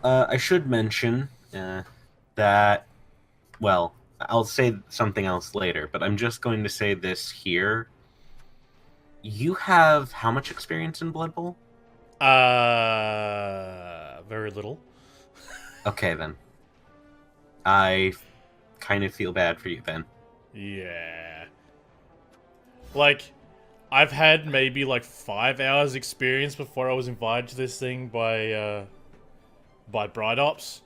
I should mention that, well, I'll say something else later, but I'm just going to say this here. You have how much experience in Blood Bowl? Very little. Okay, then. I kind of feel bad for you then. Yeah. Like, I've had maybe like 5 hours experience before I was invited to this thing by Bright Ops.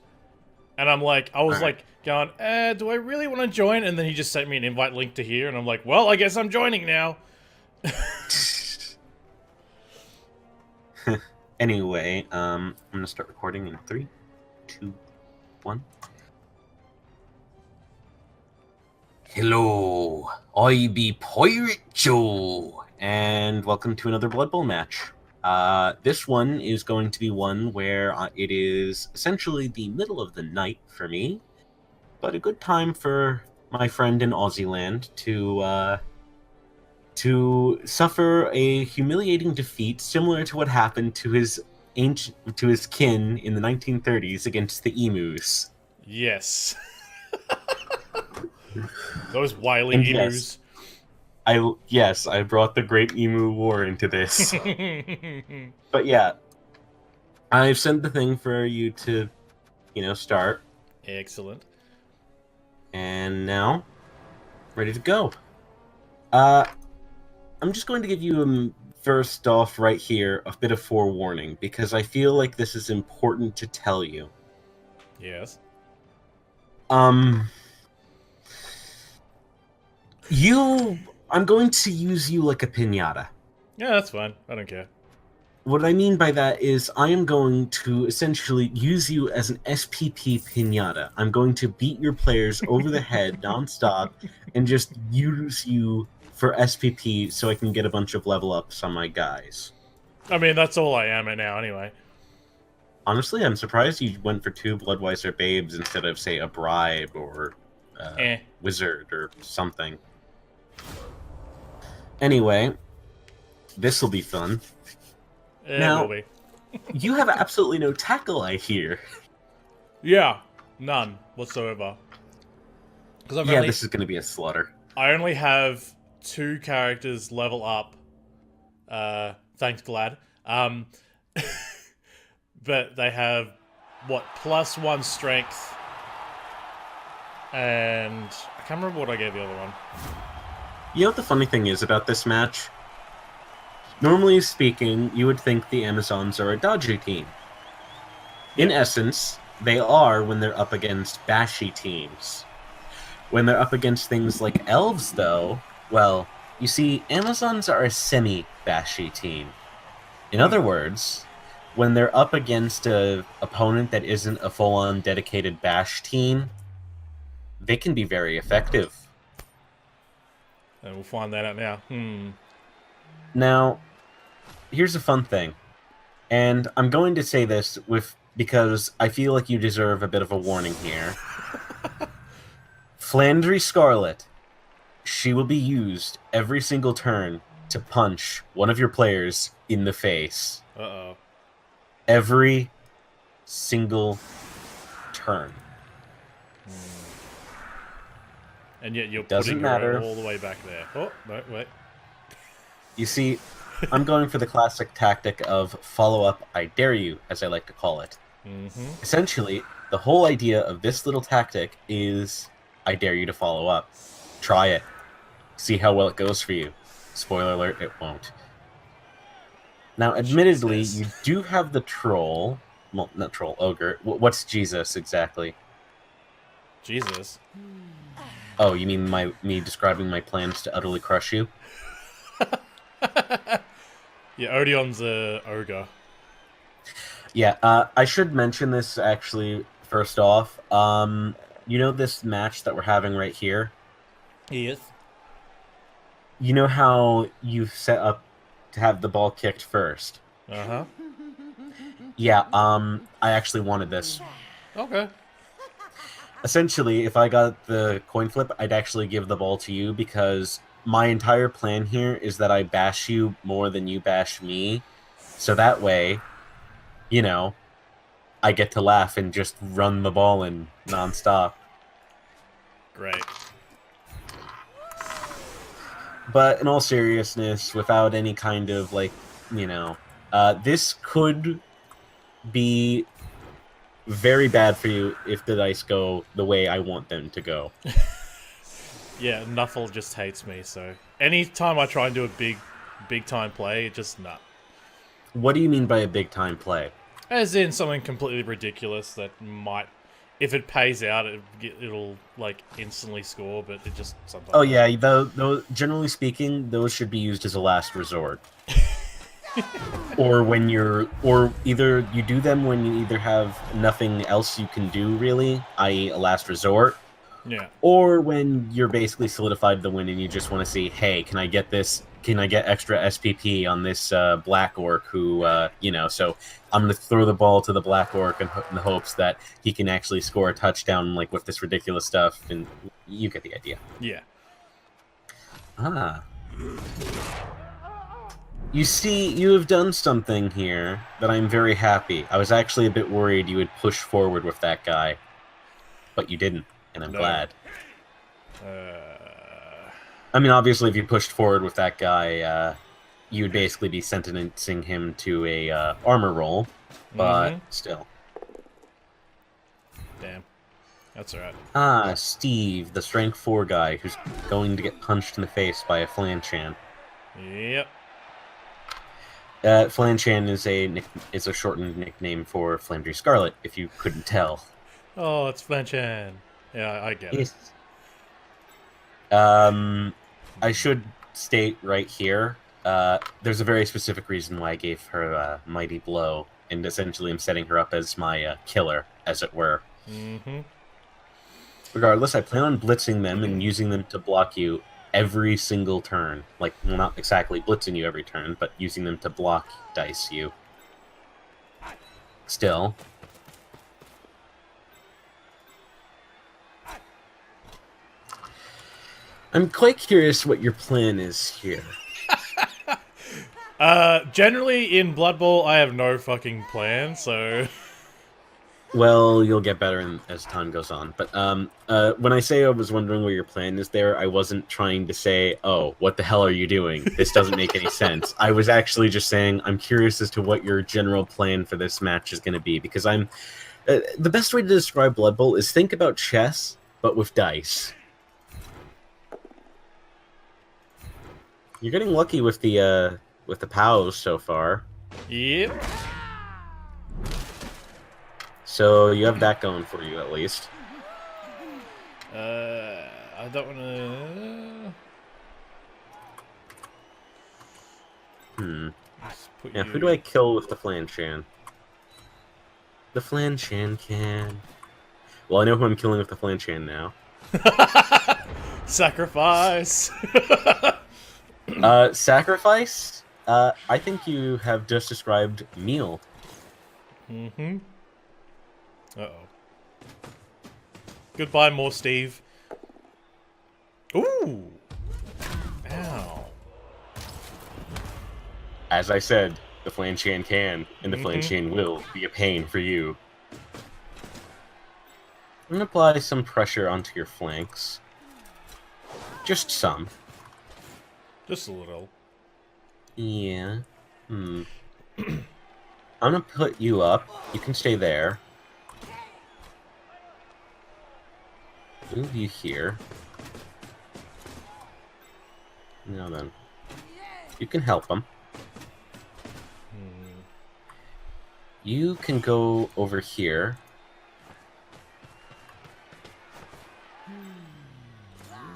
And I was Alright. like, going, do I really want to join? And then he just sent me an invite link to here, and I'm like, well, I guess I'm joining now. Anyway, I'm gonna start recording in 3, 2, 1. Hello, I be Pirate Joe, and welcome to another Blood Bowl match. This one is going to be one where it is essentially the middle of the night for me, but a good time for my friend in Aussie land to suffer a humiliating defeat similar to what happened to his kin in the 1930s against the emus. Yes. Those wily And yes, emus. I brought the Great Emu War into this. But yeah, I've sent the thing for you to, start, Excellent. and now ready to go. Uh, I'm just going to give you first off right here a bit of forewarning because I feel like this is important to tell you. Yes. Um, I'm going to use you like a pinata. Yeah, that's fine. I don't care. What I mean by that is I am going to essentially use you as an SPP pinata. I'm going to beat your players over the head nonstop and just use you for SPP so I can get a bunch of level ups on my guys. I mean, that's all I am at now, anyway. Honestly, I'm surprised you went for 2 Bloodweiser Babes instead of, say, a Bribe or Eh. Wizard or something. Anyway, this will be fun. It will Now, be. you have absolutely no tackle, I hear. Yeah. None whatsoever. Because Yeah, this is going to be a slaughter. I only have 2 characters level up. Thanks, Glad. But they have, what, +1 strength. And I can't remember what I gave the other one. You know what the funny thing is about this match? Normally speaking, you would think the Amazons are a dodgy team. In essence, they are when they're up against bashy teams. When they're up against things like elves, though, well, you see, Amazons are a semi-bashy team. In other words, when they're up against an opponent that isn't a full-on dedicated bash team, they can be very effective. And we'll find that out now. Now, here's a fun thing, and I'm going to say this because I feel like you deserve a bit of a warning here. Flandry Scarlet, she will be used every single turn to punch one of your players in the face. Uh-oh. Every single turn. And yet you're Doesn't putting matter. her all the way back there. Oh, no, wait. You see, I'm going for the classic tactic of follow-up I dare you, as I like to call it. Essentially, the whole idea of this little tactic is I dare you to follow up. Try it. See how well it goes for you. Spoiler alert, it won't. Now, admittedly, Jesus. you do have the troll. Well, not troll, ogre. What's Jesus, exactly? Jesus. Oh, you mean me describing my plans to utterly crush you? Yeah, Odion's a ogre. Yeah, I should mention this, actually, first off. You know this match that we're having right here? Yes. You know how you set up to have the ball kicked first? Uh-huh. Yeah, I actually wanted this. Okay. Essentially, if I got the coin flip, I'd actually give the ball to you because my entire plan here is that I bash you more than you bash me. So that way, you know, I get to laugh and just run the ball in nonstop. Great. But in all seriousness, without any kind of, like, this could be very bad for you if the dice go the way I want them to go. Yeah, Nuffle just hates me, so anytime I try and do a big time play, it just nah. What do you mean by a big time play? As in something completely ridiculous that might, if it pays out, it'll like instantly score, but it just sometimes. Oh yeah, though generally speaking, those should be used as a last resort. Or either you do them when you either have nothing else you can do really, i.e. a last resort. Yeah. Or when you're basically solidified the win and you just want to see, hey, can I get this? Can I get extra SPP on this Black Orc who, so I'm going to throw the ball to the Black Orc in the hopes that he can actually score a touchdown, like, with this ridiculous stuff, and you get the idea. Yeah. Ah. You see, you have done something here that I'm very happy. I was actually a bit worried you would push forward with that guy, but you didn't. And I'm glad. I mean, obviously, if you pushed forward with that guy, you would basically be sentencing him to a armor roll, but still. Damn. That's alright. Ah, Steve, the strength 4 guy who's going to get punched in the face by a Flanchan. Yep. Flanchan is a shortened nickname for Flamdry Scarlet, if you couldn't tell. Oh, it's Flanchan. Yeah, I get it. I should state right here, there's a very specific reason why I gave her a Mighty Blow, and essentially I'm setting her up as my killer, as it were. Regardless, I plan on blitzing them and using them to block you every single turn. Like, well, not exactly blitzing you every turn, but using them to block dice you. Still. I'm quite curious what your plan is here. Generally in Blood Bowl, I have no fucking plan, so... Well, you'll get better as time goes on. But when I say I was wondering what your plan is there, I wasn't trying to say, oh, what the hell are you doing? This doesn't make any sense. I was actually just saying I'm curious as to what your general plan for this match is going to be. Because the best way to describe Blood Bowl is think about chess, but with dice. You're getting lucky with the POWs so far. Yep. So you have that going for you, at least. I don't wanna... Yeah, who do I kill with the Flanchan? The Flanchan can... Well, I know who I'm killing with the Flanchan now. Sacrifice! Sacrifice? I think you have just described meal. Uh-oh. Goodbye, more Steve. Ooh! Ow. As I said, the Flanchan can, and the Flanchan will be a pain for you. I'm gonna apply some pressure onto your flanks. Just some. Just a little. Yeah. I'm gonna put you up. You can stay there. Move you here. Now then. You can help them. You can go over here.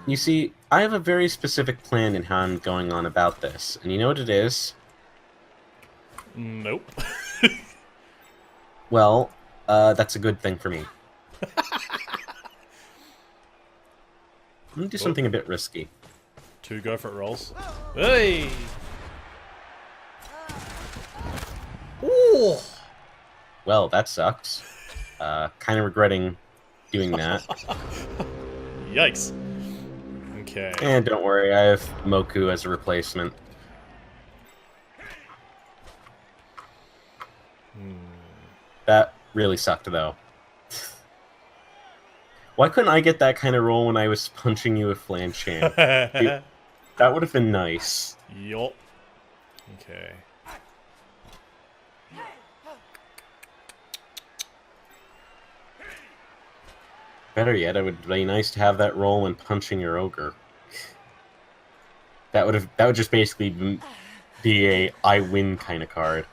You see, I have a very specific plan in how I'm going on about this. And you know what it is? Nope. Well, that's a good thing for me. I'm gonna do something a bit risky. 2 go for it rolls. Hey! Ooh! Well, that sucks. Kind of regretting doing that. Yikes. Okay. And don't worry, I have Moku as a replacement. That Really sucked, though. Why couldn't I get that kind of roll when I was punching you with Flanchan? That would have been nice. Yup. Okay. Better yet, it would be nice to have that roll when punching your ogre. That would just basically be a I win kind of card.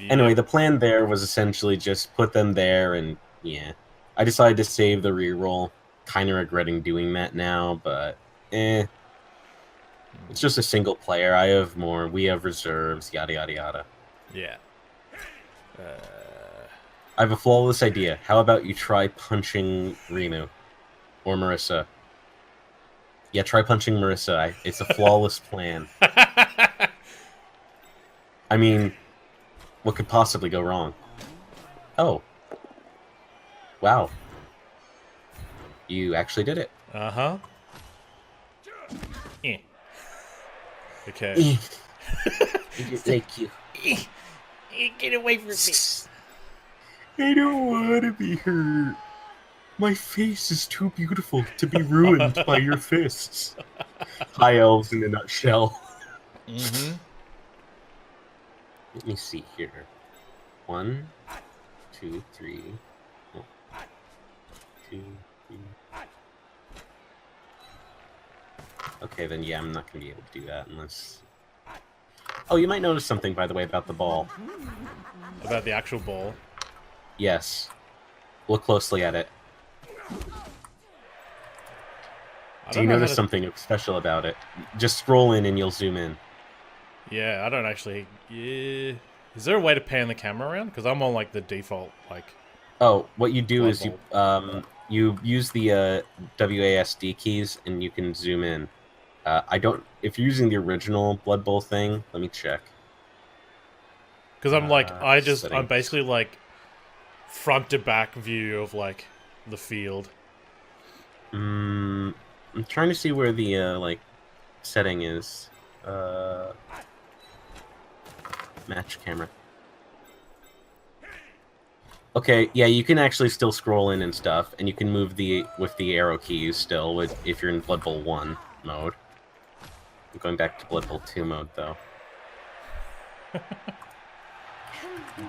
Yep. Anyway, the plan there was essentially just put them there, and yeah, I decided to save the reroll. Kind of regretting doing that now, but eh. It's just a single player. I have more. We have reserves. Yada yada yada. Yeah. I have a flawless idea. How about you try punching Renu or Marissa? Yeah, try punching Marissa. It's a flawless plan. I mean, what could possibly go wrong? Oh. Wow. You actually did it. Uh-huh. Eh. Okay. Thank you. Get away from me. I don't want to be hurt. My face is too beautiful to be ruined by your fists. High elves in a nutshell. Mm-hmm. Let me see here. 1, 2, 3. 1, 2, 3. Okay, then yeah, I'm not going to be able to do that unless... Oh, you might notice something, by the way, about the ball. About the actual ball? Yes. Look closely at it. Do you notice something special about it? Just scroll in and you'll zoom in. Yeah, I don't actually... Yeah. Is there a way to pan the camera around? Because I'm on, like, the default, like... Oh, what you do is you use the WASD keys and you can zoom in. I don't... If you're using the original Blood Bowl thing, let me check. Because I'm like, settings. I'm basically like front to back view of like the field. I'm trying to see where the like setting is. Match camera. Okay, yeah, you can actually still scroll in and stuff, and you can move with the arrow keys still if you're in Blood Bowl 1 mode. I'm going back to Blood Bowl 2 mode though.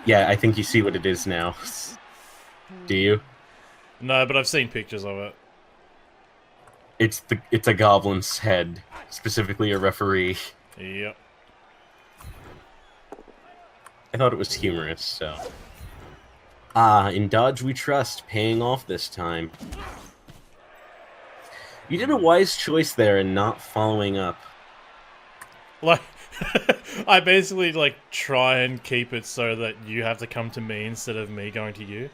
Yeah, I think you see what it is now. Do you? No, but I've seen pictures of it. It's a goblin's head, specifically a referee. Yep. I thought it was humorous, so. Ah, in Dodge we trust, paying off this time. You did a wise choice there in not following up. Like, I basically, like, try and keep it so that you have to come to me instead of me going to you.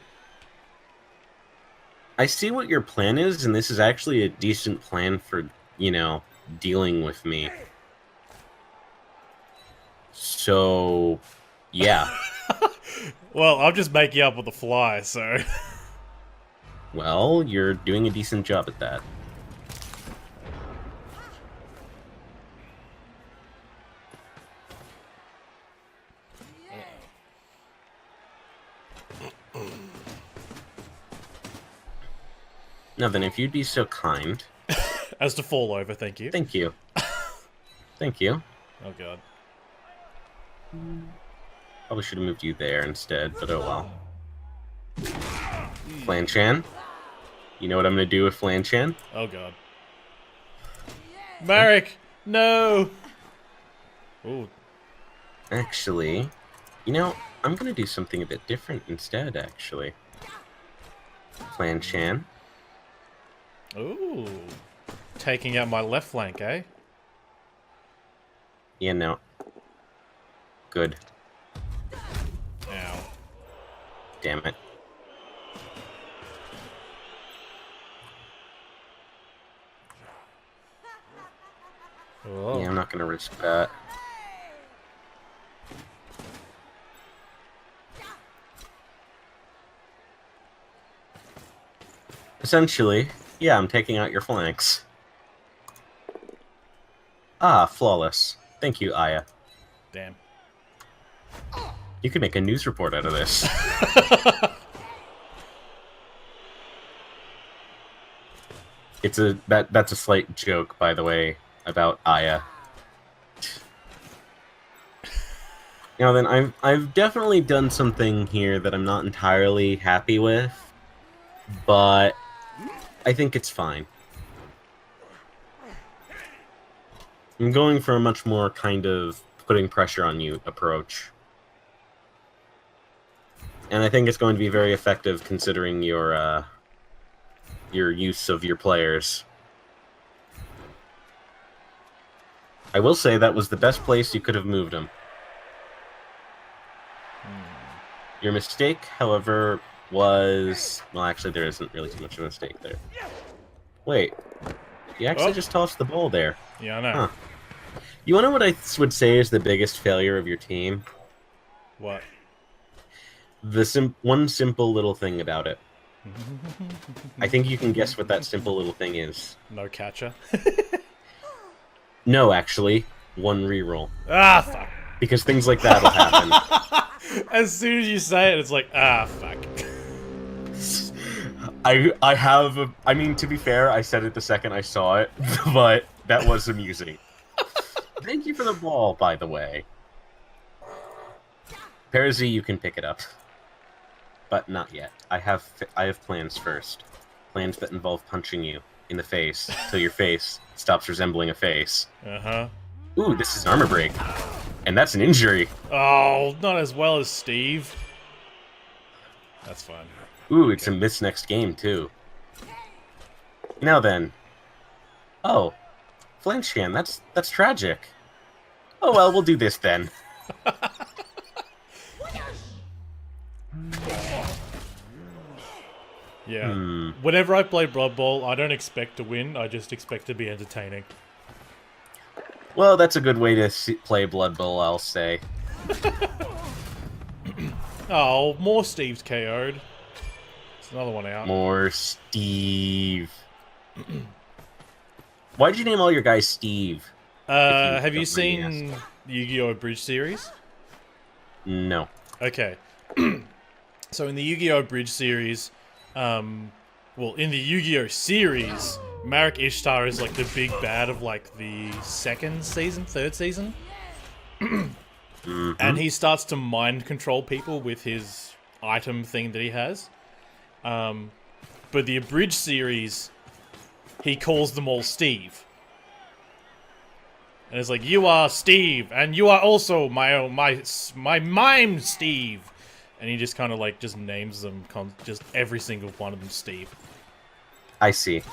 I see what your plan is, and this is actually a decent plan for, you know, dealing with me. So, yeah. Well, I'm just making up with the fly, so... Well, you're doing a decent job at that. Now then, if you'd be so kind... As to fall over, thank you. Thank you. Thank you. Oh god. Probably should have moved you there instead, but oh well. Flanchan? You know what I'm gonna do with Flanchan? Oh god. Marek! No! Ooh. Actually, you know, I'm gonna do something a bit different instead, actually. Flanchan. Ooh. Taking out my left flank, eh? Yeah, no. Good. Ow. Damn it. Oh. Yeah, I'm not gonna risk that. Essentially, yeah, I'm taking out your flanks. Ah, flawless. Thank you, Aya. Damn. You could make a news report out of this. That's a slight joke, by the way, about Aya. Then I've definitely done something here that I'm not entirely happy with, but I think it's fine. I'm going for a much more kind of putting pressure on you approach. And I think it's going to be very effective considering your use of your players. I will say that was the best place you could have moved him. Your mistake, however, was... Well, actually, there isn't really too much of a mistake there. Wait. You actually just tossed the ball there. Yeah, I know. Huh. You want to know what I would say is the biggest failure of your team? What? One simple little thing about it. I think you can guess what that simple little thing is. No catcher? No, actually. One reroll. Ah, fuck. Because things like that will happen. As soon as you say it, it's like, ah, fuck. I mean, to be fair, I said it the second I saw it, but that was amusing. Thank you for the ball, by the way. Perzy, you can pick it up. But not yet. I have plans first. Plans that involve punching you in the face till your face stops resembling a face. Uh-huh. Ooh, this is an armor break. And that's an injury. Oh, not as well as Steve. That's fine. Ooh, it's a miss next game, too. Now then. Oh. Flank scan, that's tragic. Oh well, we'll do this then. Yeah. Whenever I play Blood Bowl, I don't expect to win, I just expect to be entertaining. Well, that's a good way to play Blood Bowl, I'll say. Oh, more Steve's KO'd. It's another one out. More Steve. Why'd you name all your guys Steve? Have you seen Yu-Gi-Oh! Bridge series? No. Okay. So in the Yu-Gi-Oh! Bridge series, well, in the Yu-Gi-Oh! Series, Marek Ishtar is like the big bad of like the third season. And he starts to mind control people with his item thing that he has. But the Abridged series, he calls them all Steve. And it's like, you are Steve, and you are also my mime Steve. And he just kind of like just names them, just every single one of them Steve. I see.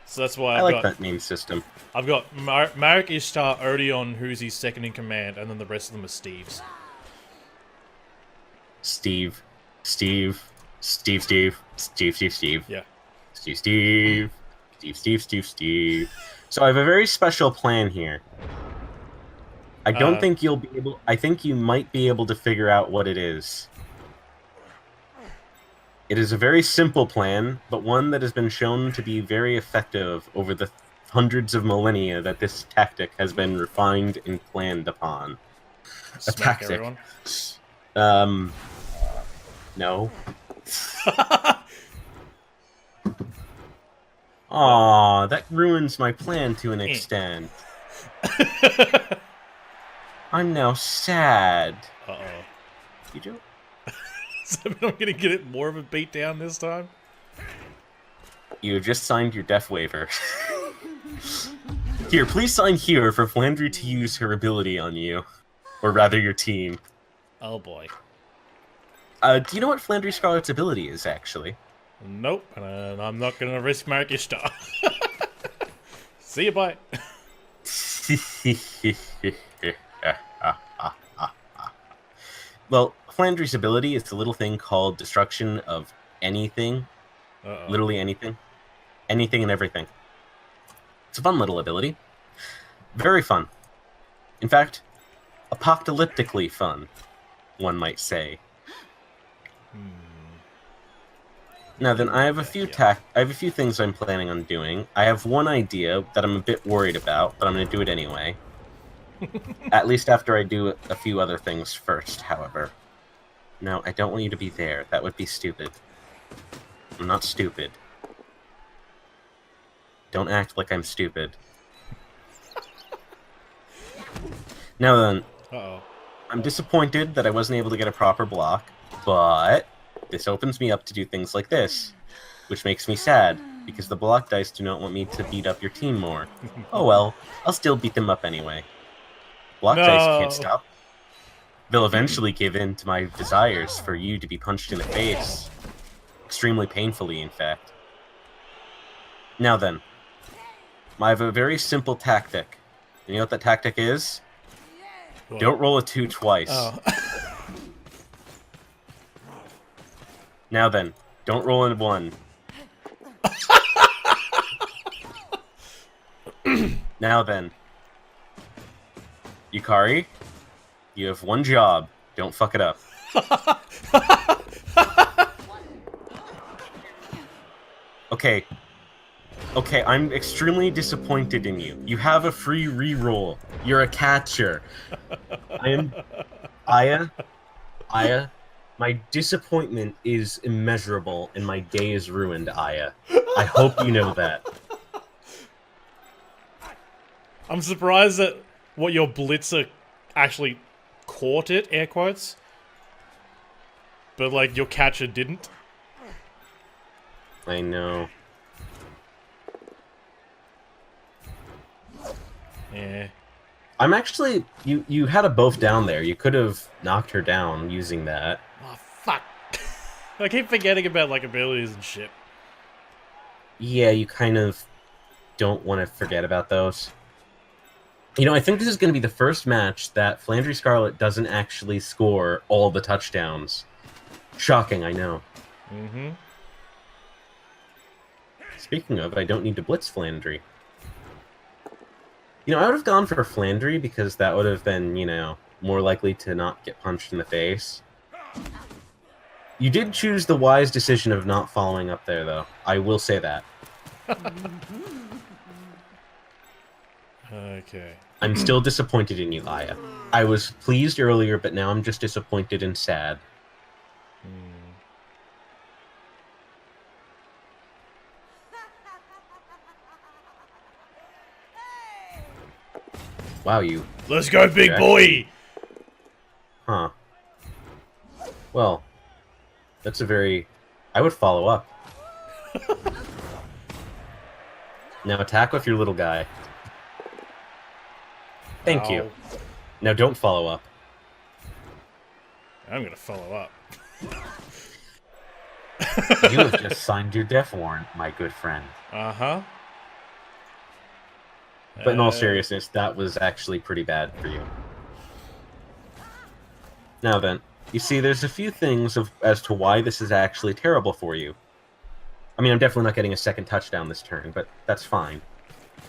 So that's why I like that name system. I've got Marek Ishtar, Odeon, who's his second in command, and then the rest of them are Steves. Steve. Yeah. Steve. So I have a very special plan here. I don't think you'll be able... I think you might be able to figure out what it is. It is a very simple plan, but one that has been shown to be very effective over the hundreds of millennia that this tactic has been refined and planned upon. A tactic. Everyone? No. Aw, that ruins my plan to an extent. I'm now sad. Uh-oh. You do? So I'm gonna get it more of a beatdown this time? You have just signed your death waiver. Here, please sign here for Flandry to use her ability on you. Or rather, your team. Oh boy. Do you know what Flandry Scarlet's ability is, actually? Nope, and I'm not gonna risk Marek Ishtar. See you, bye. Well, Flandry's ability is a little thing called Destruction of Anything. Literally anything. Anything and everything. It's a fun little ability. Very fun. In fact, apocalyptically fun, one might say. Now then, I have a few things I'm planning on doing. I have one idea that I'm a bit worried about, but I'm going to do it anyway. At least after I do a few other things first, however. No, I don't want you to be there. That would be stupid. I'm not stupid. Don't act like I'm stupid. Now then, Uh-oh. I'm disappointed that I wasn't able to get a proper block, but this opens me up to do things like this, which makes me sad, because the block dice do not want me to beat up your team more. Oh well, I'll still beat them up anyway. Block dice can't No! stop. They'll eventually give in to my desires for you to be punched in the face. Extremely painfully, in fact. Now then, I have a very simple tactic. You know what that tactic is? What? Don't roll a 2 twice. Oh. Now then, don't roll a 1. Now then. Yukari, you have one job. Don't fuck it up. Okay. Okay, I'm extremely disappointed in you. You have a free reroll. You're a catcher. Aya, my disappointment is immeasurable and my day is ruined, Aya. I hope you know that. I'm surprised that what your blitzer actually caught it, air quotes. But, like, your catcher didn't. I know. Yeah. I'm actually... You had a both down there. You could have knocked her down using that. Oh, fuck. I keep forgetting about, like, abilities and shit. Yeah, you kind of don't want to forget about those. You know, I think this is going to be the first match that Flandry Scarlet doesn't actually score all the touchdowns. Shocking, I know. Mm-hmm. Speaking of, I don't need to blitz Flandry. You know, I would have gone for Flandry because that would have been, you know, more likely to not get punched in the face. You did choose the wise decision of not following up there, though. I will say that. Okay. I'm still disappointed in you, Aya. I was pleased earlier, but now I'm just disappointed and sad. Wow, you... Let's go, big boy! Huh. Well, that's a very... I would follow up. Now attack with your little guy. Thank you. Now don't follow up. I'm gonna follow up. You have just signed your death warrant, my good friend. Uh-huh. But in all seriousness, that was actually pretty bad for you. Now then, you see, there's a few things as to why this is actually terrible for you. I mean, I'm definitely not getting a second touchdown this turn, but that's fine.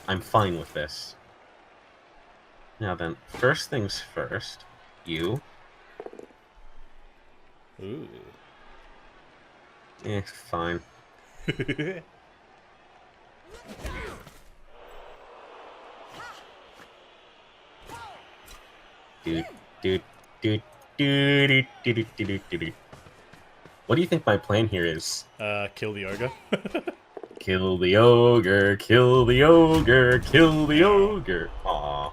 I'm fine with this. Now then, first things first, you... Ooh. Fine. What do you think my plan here is? Kill the ogre. Kill the ogre, kill the ogre, kill the ogre. Aww.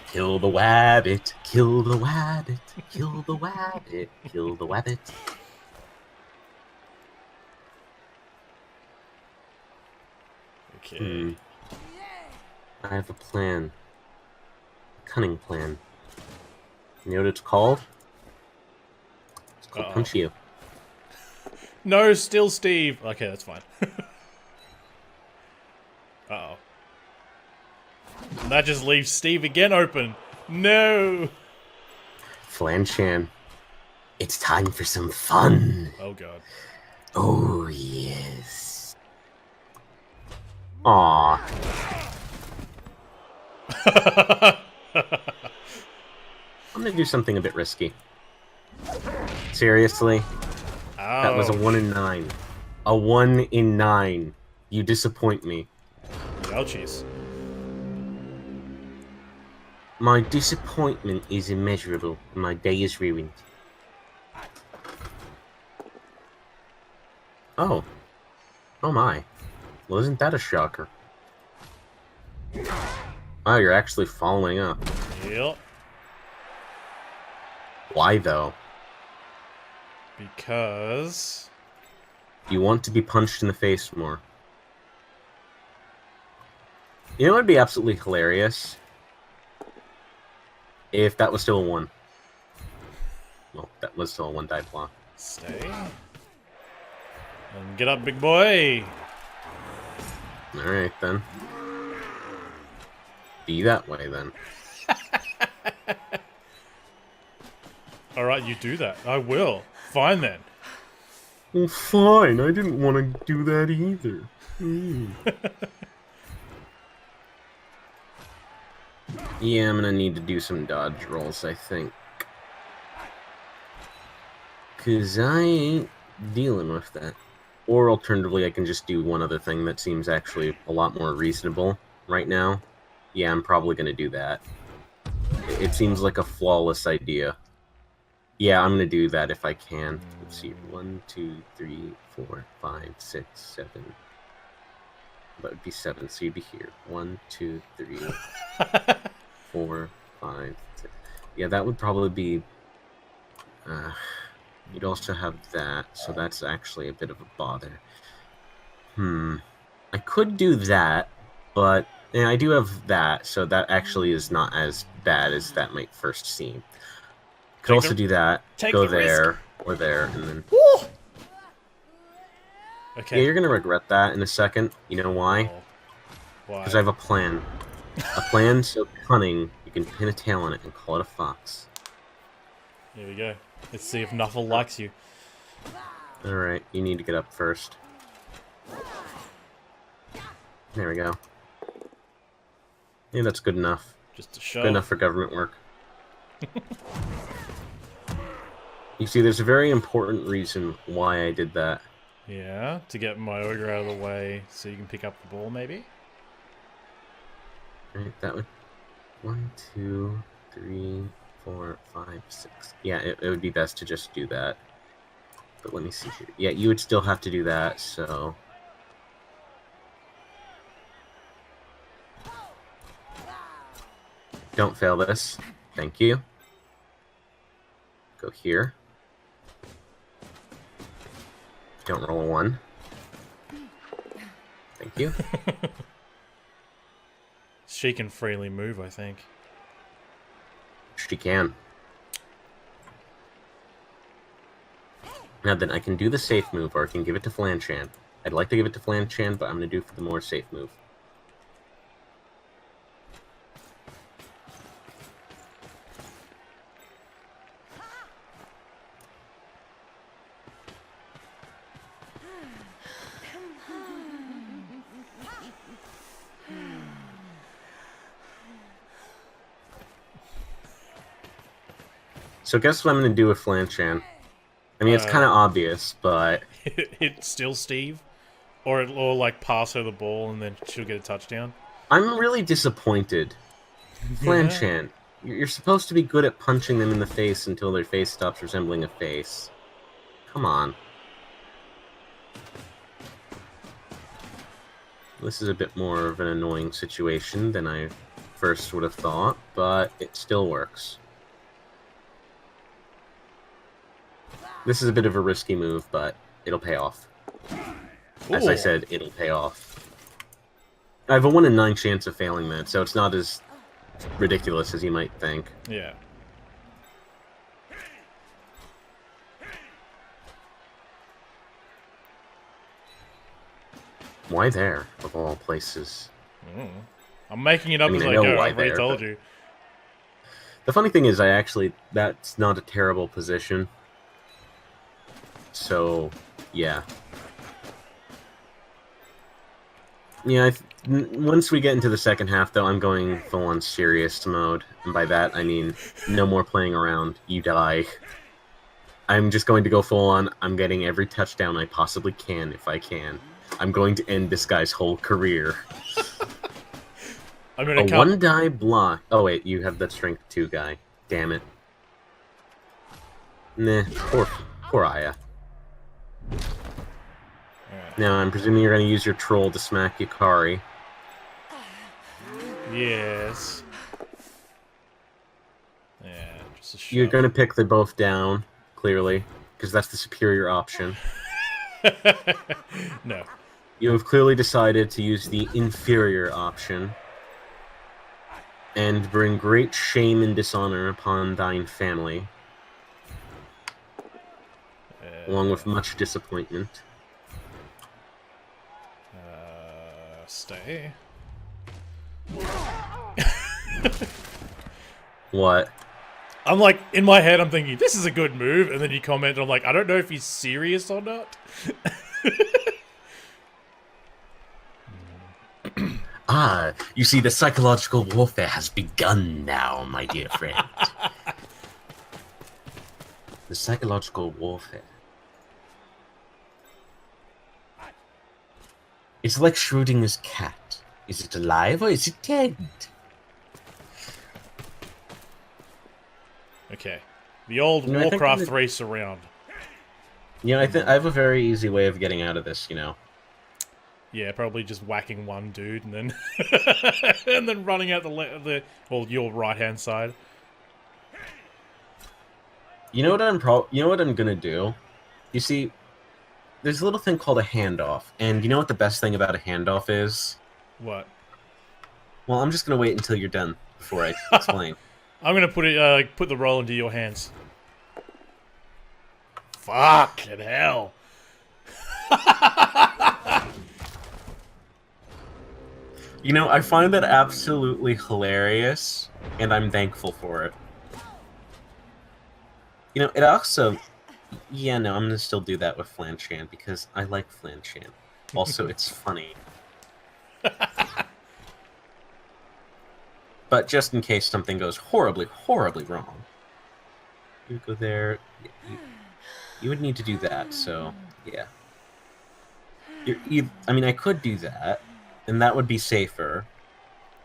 Kill the wabbit, kill the wabbit, kill the wabbit, kill the wabbit. Okay. I have a plan. A cunning plan. You know what it's called? It's called Punch You. No, still Steve. Okay, that's fine. Uh-oh. That just leaves Steve again open. No! Flanchan, it's time for some fun. Oh, God. Oh, yes. Aww. I'm gonna do something a bit risky. Seriously? Oh. That was a 1 in 9. A 1 in 9. You disappoint me. Ouchies. My disappointment is immeasurable, and my day is ruined. Oh my. Well, isn't that a shocker? Oh, you're actually following up. Yep. Why, though? Because... You want to be punched in the face more. You know what would be absolutely hilarious? If that was still a 1. Well, that was still a 1 die block. Stay. And get up, big boy! Alright, then. Be that way, then. Alright, you do that. I will. Fine, then. Well, fine. I didn't want to do that either. Yeah, I'm gonna need to do some dodge rolls, I think. Because I ain't dealing with that. Or alternatively, I can just do one other thing that seems actually a lot more reasonable right now. Yeah, I'm probably gonna do that. It seems like a flawless idea. Yeah, I'm gonna do that if I can. Let's see. 1, 2, 3, 4, 5, 6, 7. That would be 7, so you'd be here. 1, 2, 3, 4, 5, 6. Yeah, that would probably be... you'd also have that, so that's actually a bit of a bother. I could do that, but yeah, I do have that, so that actually is not as bad as that might first seem. Could also do that, go there, or there, and then... Woo! Okay. Yeah, you're gonna regret that in a second. You know why? Why? Because I have a plan. A plan so cunning, you can pin a tail on it and call it a fox. Here we go. Let's see if Nuffle likes you. Alright, you need to get up first. There we go. Yeah, that's good enough. Just a show. Good enough for government work. You see, there's a very important reason why I did that. Yeah, to get my ogre out of the way so you can pick up the ball, maybe? Right, that would... 1, 2, 3, 4, 5, 6. Yeah, it would be best to just do that. But let me see here. Yeah, you would still have to do that, so... Don't fail this. Thank you. Go here. Don't roll a 1. Thank you. She can freely move, I think. She can. Now then, I can do the safe move, or I can give it to Flanchan. I'd like to give it to Flanchan, but I'm going to do it for the more safe move. So guess what I'm going to do with Flanchan? I mean, it's kind of obvious, but... Hit still Steve? Or like pass her the ball and then she'll get a touchdown? I'm really disappointed. Flanchan, you're supposed to be good at punching them in the face until their face stops resembling a face. Come on. This is a bit more of an annoying situation than I first would have thought, but it still works. This is a bit of a risky move, but it'll pay off. As I said, it'll pay off. I have a 1 in 9 chance of failing that, so it's not as ridiculous as you might think. Yeah. Why there, of all places? I'm making it up as I know go, why I've already there, told but... you. The funny thing is, that's not a terrible position. So, yeah. Yeah, once we get into the second half, though, I'm going full-on serious mode. And by that, I mean, no more playing around. You die. I'm just going to go full-on. I'm getting every touchdown I possibly can, if I can. I'm going to end this guy's whole career. I'm gonna a 1-die block. Oh, wait, you have that strength 2 guy. Damn it. Nah, poor Aya. Alright. Now, I'm presuming you're going to use your troll to smack Yukari. Yes. Yeah, just a shove. You're going to pick them both down, clearly, because that's the superior option. No. You have clearly decided to use the inferior option and bring great shame and dishonor upon thine family, along with much disappointment. Stay. What? I'm like, in my head, I'm thinking, this is a good move, and then you comment, and I'm like, I don't know if he's serious or not. Ah, you see, the psychological warfare has begun now, my dear friend. The psychological warfare. It's like Schrodinger's cat. Is it alive or is it dead? Okay. The old Warcraft 3 surround. You know, I have a very easy way of getting out of this, you know. Yeah, probably just whacking one dude and then and then running out your right hand side. You know what I'm gonna do? You see, there's a little thing called a handoff, and you know what the best thing about a handoff is? What? Well, I'm just gonna wait until you're done before I explain. I'm gonna put the roll into your hands. Fucking hell. You know, I find that absolutely hilarious, and I'm thankful for it. You know, it also... Yeah, no, I'm gonna still do that with Flanchan, because I like Flanchan. Also, it's funny. But just in case something goes horribly, horribly wrong, you go there. You would need to do that. So yeah. I mean, I could do that, and that would be safer.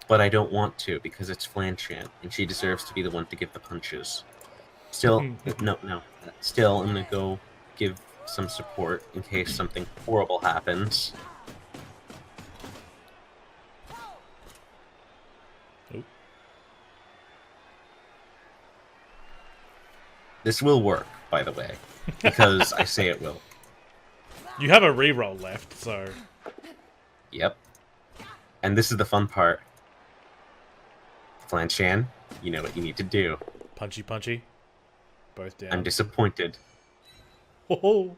But I don't want to because it's Flanchan, and she deserves to be the one to give the punches. Still, no. Still, I'm gonna go give some support in case something horrible happens. This will work, by the way, because I say it will. You have a reroll left, so... Yep. And this is the fun part. Flanchan, you know what you need to do. Punchy punchy. Both down. I'm disappointed. Oh.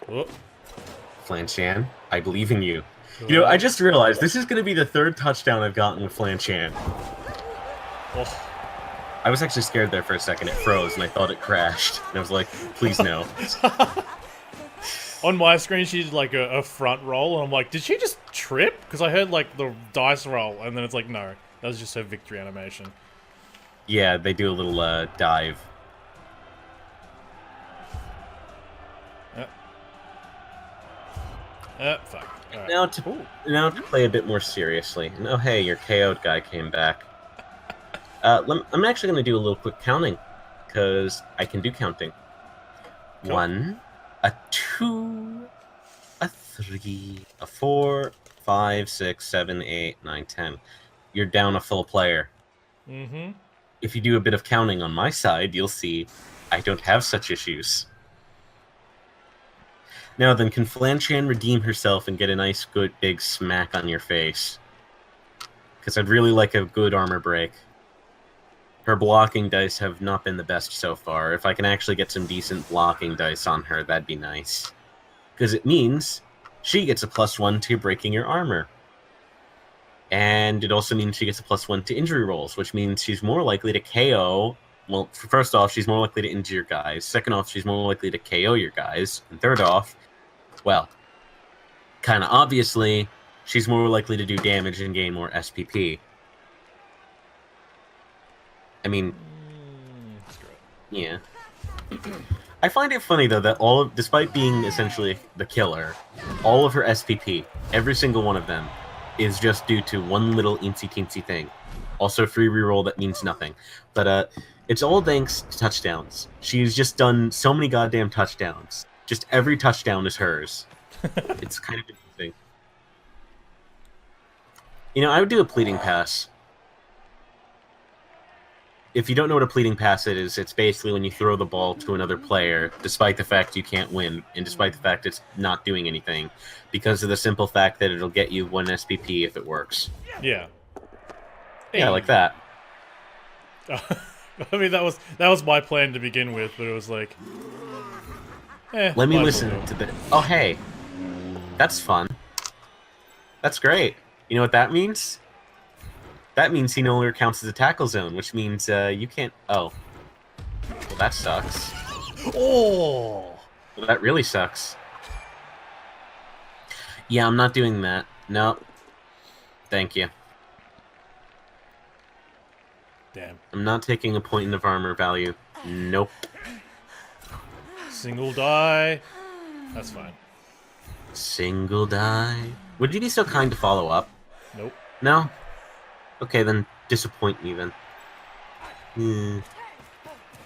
Oh. Flanchan, I believe in you. You know, I just realized this is going to be the third touchdown I've gotten with Flanchan. Oh. I was actually scared there for a second. It froze, and I thought it crashed. And I was like, please no. On my screen, she did like a front roll, and I'm like, did she just trip? Because I heard like the dice roll, and then it's like, no, that was just her victory animation. Yeah, they do a little dive. Fuck. Right. Now to play a bit more seriously. And, oh, hey, your KO'd guy came back. I'm actually going to do a little quick counting, because I can do counting. Cool. 1, a 2, a 3, a 4, 5, 6, 7, 8, 9, 10. You're down a full player. Mm-hmm. If you do a bit of counting on my side, you'll see I don't have such issues. Now then, can Flanchan redeem herself and get a nice, good, big smack on your face? Because I'd really like a good armor break. Her blocking dice have not been the best so far. If I can actually get some decent blocking dice on her, that'd be nice. Because it means she gets a +1 to breaking your armor. And it also means she gets a +1 to injury rolls, which means she's more likely to KO... Well, first off, she's more likely to injure your guys. Second off, she's more likely to KO your guys. And third off, well, kind of obviously, she's more likely to do damage and gain more SPP. I mean, yeah. I find it funny, though, that despite being essentially the killer, all of her SPP, every single one of them, is just due to one little eensy-teensy thing. Also, free reroll that means nothing. But, It's all thanks to touchdowns. She's just done so many goddamn touchdowns. Just every touchdown is hers. It's kind of interesting. You know, I would do a pleading pass. If you don't know what a pleading pass is, it's basically when you throw the ball to another player, despite the fact you can't win, and despite the fact it's not doing anything, because of the simple fact that it'll get you 1 SPP if it works. Yeah. Yeah, like that. I mean, that was my plan to begin with, but it was like, Let me listen to the. Oh, hey, that's fun. That's great. You know what that means? That means he no longer counts as a tackle zone, which means you can't. Oh, well, that sucks. Oh, Well, that really sucks. Yeah, I'm not doing that. No. Thank you. damn. I'm not taking a point of armor value. Nope. Single die. That's fine. Single die. Would you be so kind to follow up? Nope. No? Okay, then disappoint me then. I'm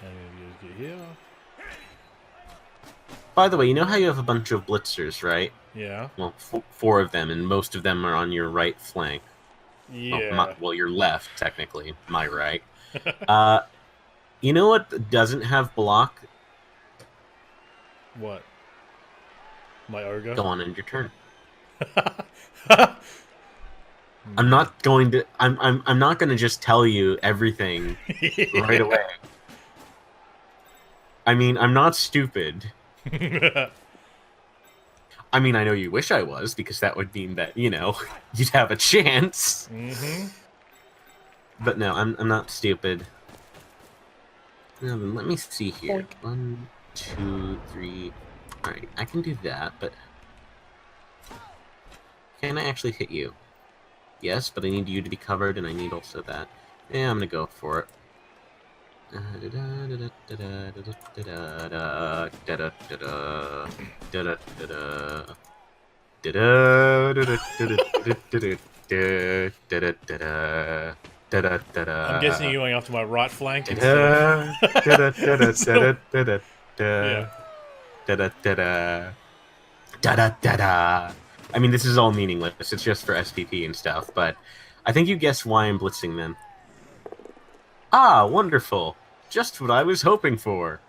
gonna get here. By the way, you know how you have a bunch of blitzers, right? Yeah. Well, 4 of them, and most of them are on your right flank. Yeah. Well, your left, technically. My right. You know what doesn't have block? What? My ogre. Go on, end your turn. I'm not going to. I'm not going to just tell you everything right away. I mean, I'm not stupid. I mean, I know you wish I was, because that would mean that, you know, you'd have a chance. Mm-hmm. But no, I'm not stupid. Now then, let me see here. Boink. 1, 2, 3. Alright, I can do that, but... Can I actually hit you? Yes, but I need you to be covered, and I need also that. Yeah, I'm gonna go for it. I'm guessing you're going after my right flank instead. Yeah. I mean, this is all meaningless. It's just for SPP and stuff, but I think you guessed why I'm blitzing them. Ah, wonderful. Just what I was hoping for.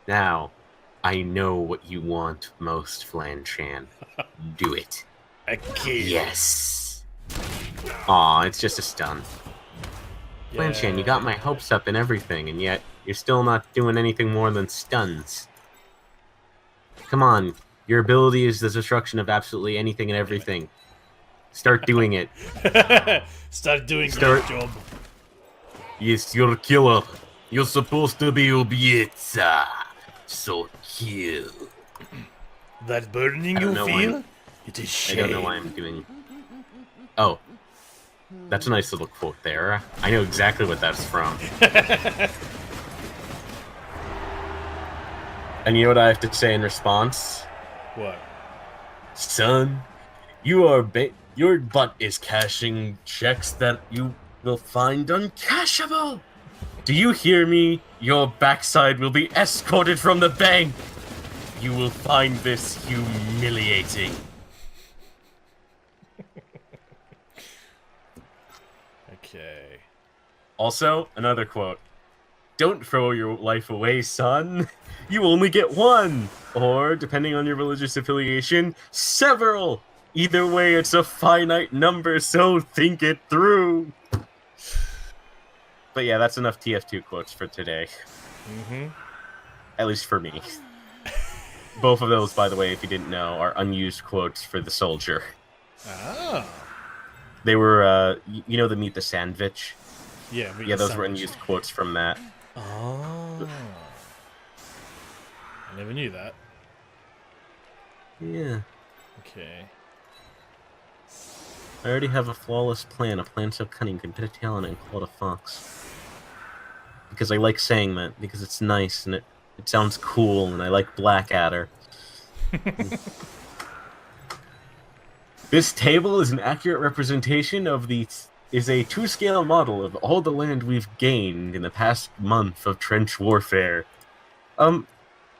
Now, I know what you want most, Flanchan. Do it. Okay. Yes. Aw, it's just a stun. Flanchan, you got my hopes up and everything, and yet you're still not doing anything more than stuns. Come on, your ability is the destruction of absolutely anything and everything. Start doing it. Start doing your job. Yes, you're a killer. You're supposed to be Ubietsa. So kill. That burning you feel? It is shame. I don't know why I'm doing... Oh. That's a nice little quote there. I know exactly what that's from. And you know what I have to say in response? What? Son, your butt is cashing checks that you will find uncashable. Do you hear me? Your backside will be escorted from the bank. You will find this humiliating. Okay. Also, another quote. Don't throw your life away, son. You only get one. Or, depending on your religious affiliation, several. Either way, it's a finite number, so think it through. But yeah, that's enough TF2 quotes for today. Mm-hmm. At least for me. Both of those, by the way, if you didn't know, are unused quotes for the soldier. Ah. They were, you know the Meet the Sandwich? Yeah, Yeah, those were unused quotes from that. Oh. I never knew that. Yeah. Okay. I already have a flawless plan, a plan so cunning, can put a tail on it and call it a fox. Because I like saying that, because it's nice, and it sounds cool, and I like Blackadder. This table is an accurate representation of the is a 2-scale model of all the land we've gained in the past month of trench warfare.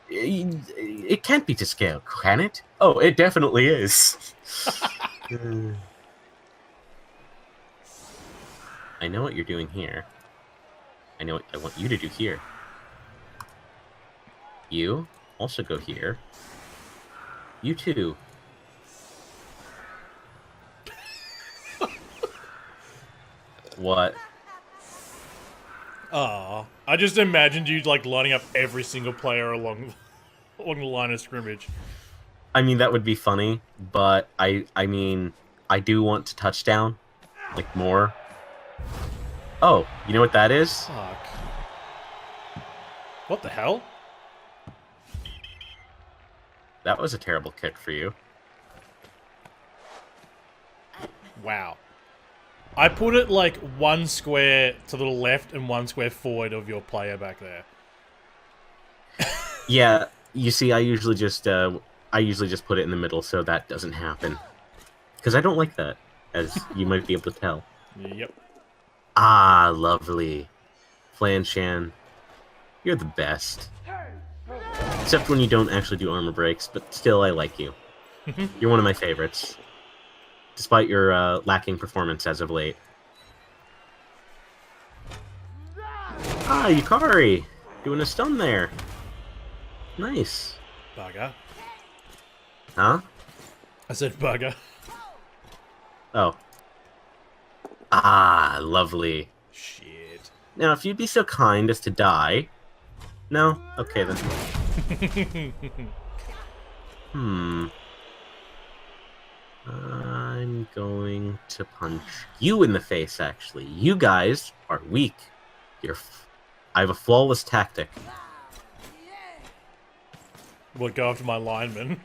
It can't be to scale, can it? Oh, it definitely is. I know what you're doing here. I know what I want you to do here. You also go here. You too. What? Ah, I just imagined you like lining up every single player along the line of scrimmage. I mean, that would be funny, but I mean, I do want to touchdown, like, more. Oh, you know what that is? Fuck. What the hell? That was a terrible kick for you. Wow. I put it like 1 square to the left and 1 square forward of your player back there. Yeah, you see, I usually just put it in the middle so that doesn't happen. Because I don't like that, as you might be able to tell. Yep. Ah, lovely. Flanshan, you're the best. Except when you don't actually do armor breaks, but still, I like you. You're one of my favorites. Despite your lacking performance as of late. Ah, Yukari! Doing a stun there. Nice. Bugger. Huh? I said bugger. Oh. Ah, lovely. Shit. Now, if you'd be so kind as to die... No? Okay, then. I'm going to punch you in the face, actually. You guys are weak. I have a flawless tactic. We'll go after my lineman.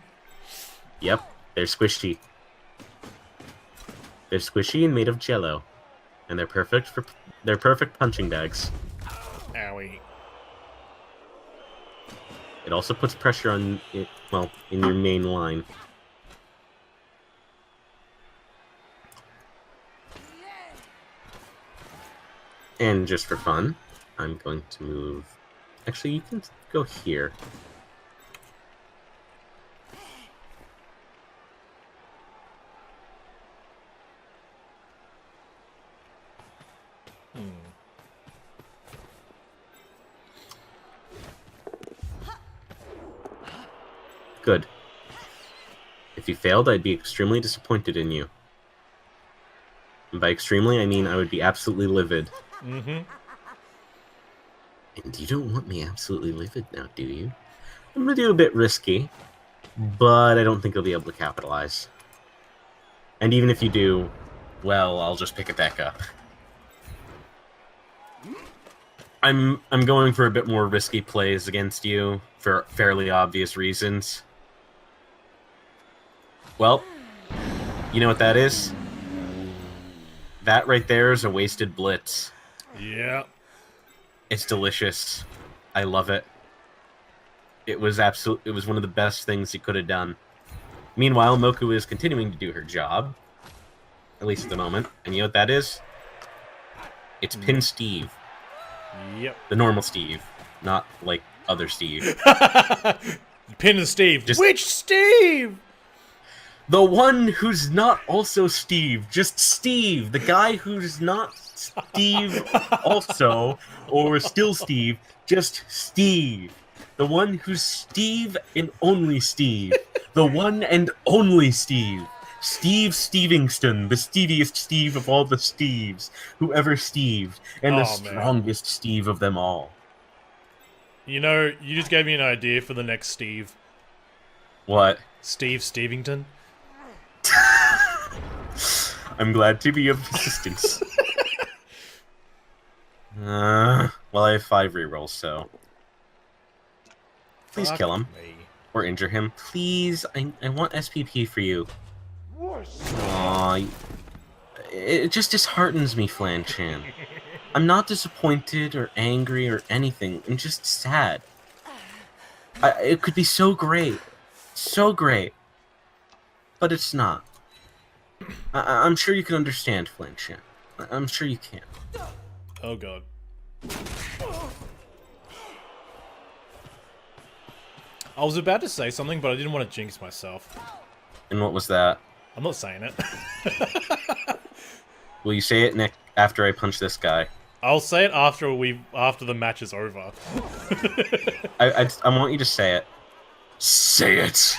Yep, they're squishy. They're squishy and made of jello. And they're perfect punching bags. Owie. It also puts pressure on it, well, in your main line. And just for fun, I'm going to move... Actually, you can go here. Good. If you failed, I'd be extremely disappointed in you. And by extremely, I mean I would be absolutely livid. Mm-hmm. And you don't want me absolutely livid now, do you? I'm gonna do a bit risky, but I don't think I'll be able to capitalize. And even if you do, well, I'll just pick it back up. I'm going for a bit more risky plays against you for fairly obvious reasons. Well, you know what that is? That right there is a wasted blitz. Yeah. It's delicious. I love it. It was one of the best things he could have done. Meanwhile, Moku is continuing to do her job. At least at the moment. And you know what that is? It's Pin Steve. Yep. The normal Steve. Not, like, other Steve. Pin and Steve. Just... Which Steve? The one who's not also Steve. Just Steve. The guy who's not Steve also, or still Steve. Just Steve. The one who's Steve and only Steve. The one and only Steve. Steve Stevingston, the steviest Steve of all the Steves who ever Steved, and the strongest Steve of them all. You know, you just gave me an idea for the next Steve. What? Steve Stevington. I'm glad to be of assistance. Well, I have 5 rerolls, so... Please kill him. Or injure him. Please, I want SPP for you. Aww, it just disheartens me, Flanchan. I'm not disappointed or angry or anything. I'm just sad. It could be so great. So great. But it's not. I'm sure you can understand, Flanchan. I'm sure you can. Oh god. I was about to say something, but I didn't want to jinx myself. And what was that? I'm not saying it. Will you say it after I punch this guy? I'll say it after the match is over. I want you to say it. Say it.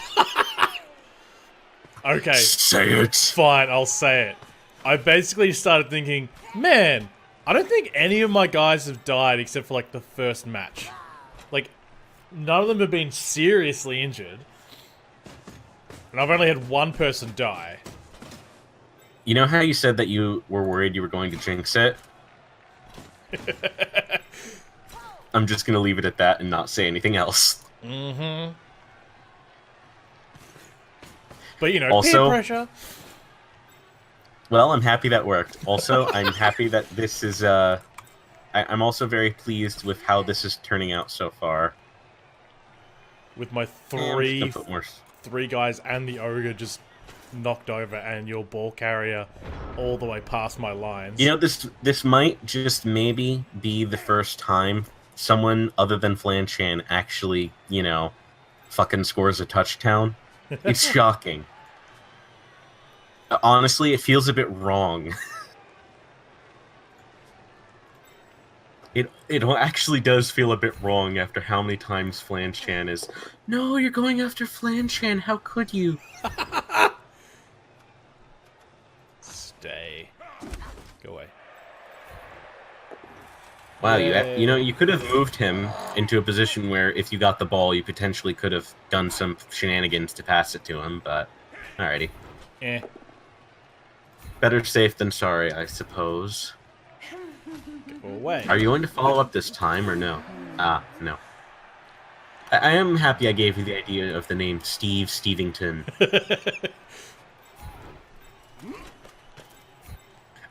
Okay. Say it. Fine, I'll say it. I basically started thinking, man, I don't think any of my guys have died except for like the first match. Like, none of them have been seriously injured. And I've only had one person die. You know how you said that you were worried you were going to jinx it? I'm just gonna leave it at that and not say anything else. Mm-hmm. But, you know, also, peer pressure. Well, I'm happy that worked. Also, I'm happy that this is, I'm also very pleased with how this is turning out so far. With my three guys and the ogre just knocked over and your ball carrier all the way past my lines. You know, this might just maybe be the first time someone other than Flanchan actually, you know, fucking scores a touchdown. It's shocking. Honestly, it feels a bit wrong. It actually does feel a bit wrong after how many times Flanchan is, no, you're going after Flanchan, how could you? Stay. Go away. Wow, you know, you could have moved him into a position where if you got the ball, you potentially could have done some shenanigans to pass it to him, but alrighty. Eh. Better safe than sorry, I suppose. Go away. Are you going to follow up this time, or no? No. I am happy I gave you the idea of the name Steve Stevington.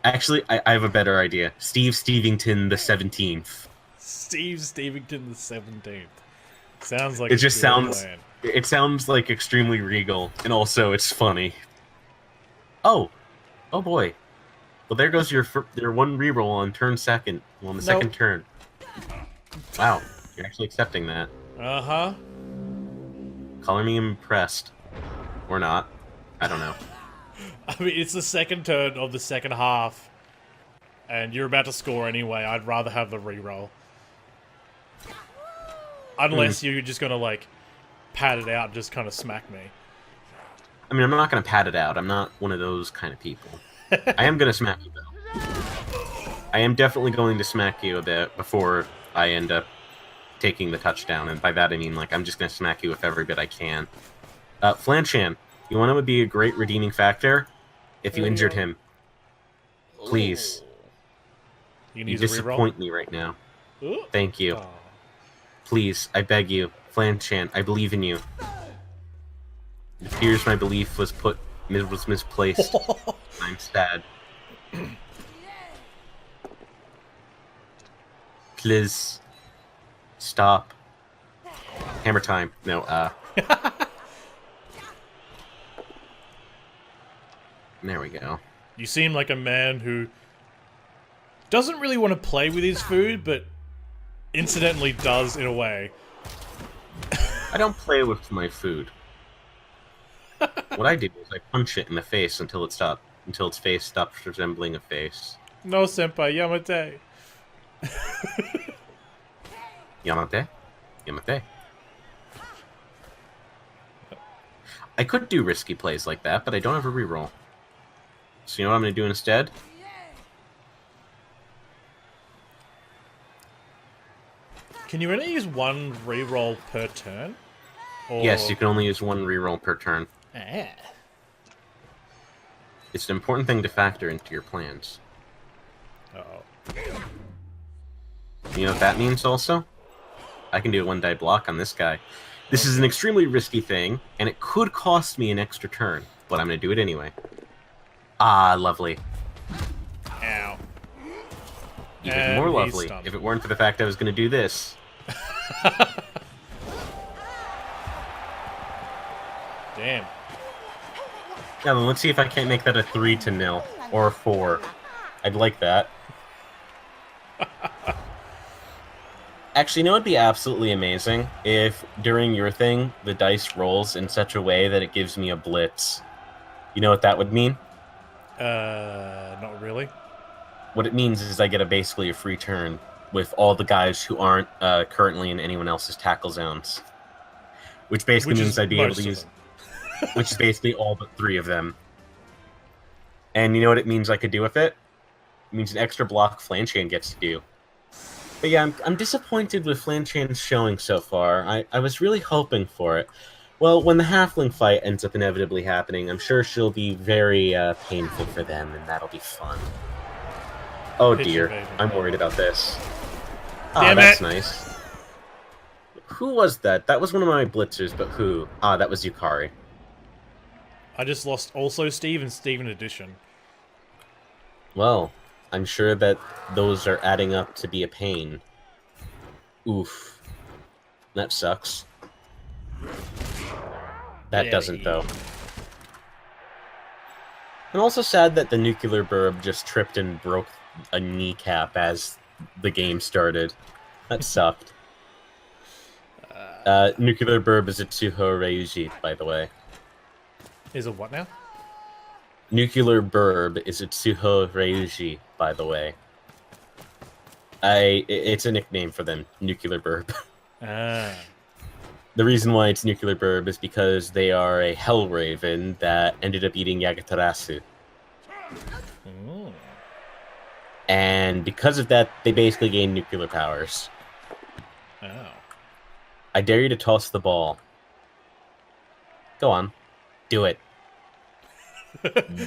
Actually, I have a better idea. Steve Stevington the 17th. Steve Stevington the 17th. Sounds like it just sounds. Plan. It sounds like extremely regal, and also it's funny. Oh boy. Well, there goes your one reroll on turn second. Well, on the second turn. Wow, you're actually accepting that. Uh-huh. Color me impressed. Or not. I don't know. I mean, it's the second turn of the second half. And you're about to score anyway. I'd rather have the reroll. Unless you're just gonna, like, pad it out and just kind of smack me. I mean, I'm not gonna pad it out. I'm not one of those kind of people. I am gonna smack you, though. I am definitely going to smack you a bit before I end up taking the touchdown. And by that I mean, like, I'm just gonna smack you with every bit I can. Flanchan, you want to be a great redeeming factor? If you injured him. Please. You disappoint me right now. Ooh. Thank you. Oh. Please, I beg you. Flanchan, I believe in you. It appears my belief was misplaced. I'm sad. Please. Stop. Hammer time. No, There we go. You seem like a man who doesn't really want to play with his food, but incidentally does in a way. I don't play with my food. What I do is I punch it in the face until its face stops resembling a face. No, senpai, Yamate. Yamate? Yamate. I could do risky plays like that, but I don't have a reroll. So you know what I'm going to do instead? Can you only use one reroll per turn? Or... Yes, you can only use one reroll per turn. Ah. It's an important thing to factor into your plans. Uh-oh. You know what that means also? I can do a one-die block on this guy. This is an extremely risky thing, and it could cost me an extra turn, but I'm going to do it anyway. Ah, lovely. Ow. Even And more he's lovely, stunned. if it weren't for the fact I was going to do this. Damn. Now then, let's see if I can't make that a 3-0 or a 4. I'd like that. Actually, you know, it'd be absolutely amazing if during your thing the dice rolls in such a way that it gives me a blitz. You know what that would mean? Not really. What it means is I get basically a free turn with all the guys who aren't currently in anyone else's tackle zones. Which basically means I'd be able to use... which is basically all but 3 of them. And you know what it means I could do with it? It means an extra block Flanchan gets to do. But yeah, I'm disappointed with Flanchan's showing so far. I was really hoping for it. Well, when the halfling fight ends up inevitably happening, I'm sure she'll be very painful for them, and that'll be fun. Oh dear, I'm worried about this. Ah, that's nice. Who was that? That was one of my blitzers, but who? Ah, that was Yukari. I just lost also Steve and Steve in addition. Well, I'm sure that those are adding up to be a pain. Oof. That sucks. That doesn't, though. I'm also sad that the nuclear burb just tripped and broke a kneecap as the game started. That sucked. Nuclear burb is a Tsuho Ryuji, by the way. Is a what now? Nuclear burb is a Tsuho Ryuji, by the way. It's a nickname for them, Nuclear burb. Ah. The reason why it's Nuclear burb is because they are a hell raven that ended up eating Yagatarasu. Ooh. And because of that, they basically gain nuclear powers. Oh. I dare you to toss the ball. Go on. Do it.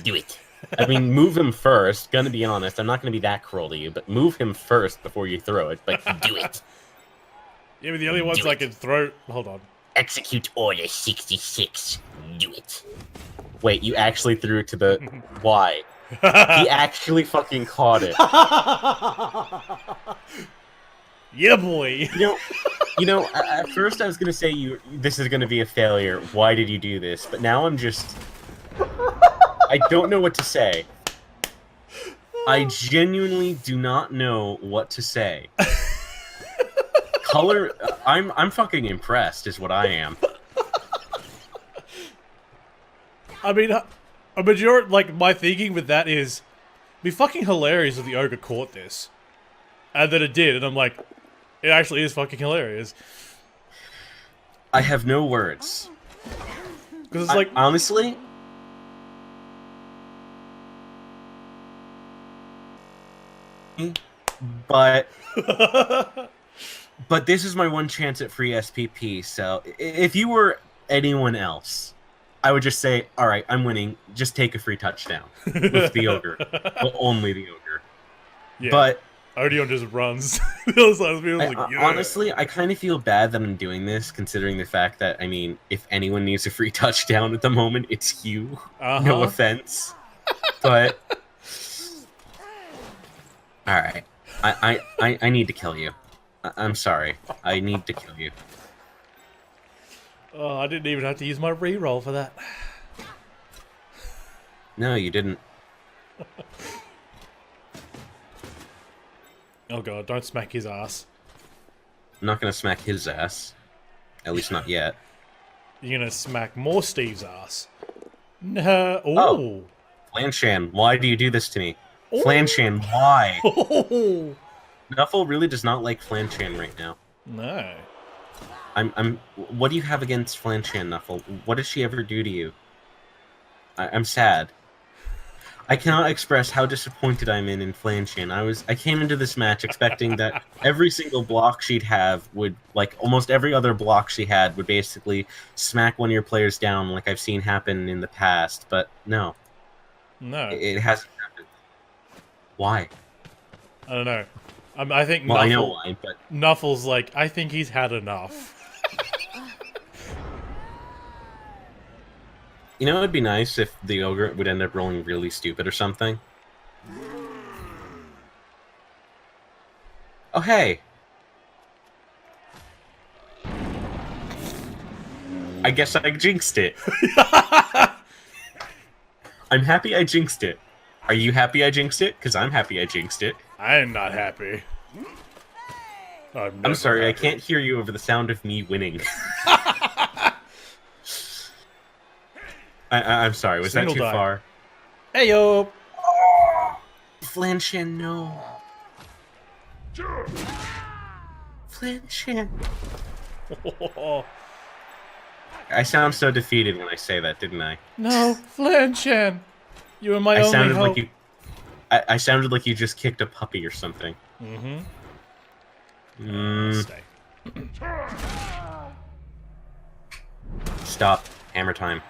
Do it. I mean, move him first. Gonna be honest, I'm not gonna be that cruel to you, but move him first before you throw it, but do it. Yeah, but the only ones I can throw... Hold on. Execute Order 66. Do it. Wait, you actually threw it to the... Why? He actually fucking caught it. Yeah, boy. You know, at first I was gonna say this is gonna be a failure. Why did you do this? But now I'm just... I don't know what to say. I genuinely do not know what to say. Color... I'm fucking impressed, is what I am. I mean, a majority... Like, my thinking with that is... It'd be fucking hilarious if the ogre caught this. And then it did, and I'm like... It actually is fucking hilarious. I have no words. Because it's like... Honestly... But this is my one chance at free SPP, so if you were anyone else, I would just say, alright, I'm winning, just take a free touchdown with the ogre. But only the ogre. Yeah. But Odeon just runs. Honestly, I kind of feel bad that I'm doing this, considering the fact that, I mean, if anyone needs a free touchdown at the moment, it's you. No offense. But... Alright. I need to kill you. I'm sorry. I need to kill you. Oh, I didn't even have to use my reroll for that. No, you didn't. Oh god, don't smack his ass. I'm not gonna smack his ass. At least not yet. You're gonna smack more Steve's ass. No. Ooh. Oh. Flanchan, why do you do this to me? Ooh. Flanchan, why? Oh. Nuffle really does not like Flanchan right now. No. What do you have against Flanchan, Nuffle? What did she ever do to you? I'm sad. I cannot express how disappointed I'm in Flanchan. I came into this match expecting that every single block she'd have would, like, almost every other block she had would basically smack one of your players down like I've seen happen in the past, but no. No. It hasn't happened. Why? I don't know. I think well, I know why, but... Nuffle's like, I think he's had enough. You know, it'd be nice if the ogre would end up rolling really stupid or something. Oh, hey! I guess I jinxed it. I'm happy I jinxed it. Are you happy I jinxed it? Because I'm happy I jinxed it. I am not happy. I'm sorry, happy. I can't hear you over the sound of me winning. I'm sorry, was Single that too die. far? Hey yo! Flanshan, no. Flanshan. I sound so defeated when I say that, didn't I? No, Flanshan! You were my only sounded hope. like you. I sounded like you just kicked a puppy or something. Stay. Stop. Hammer time.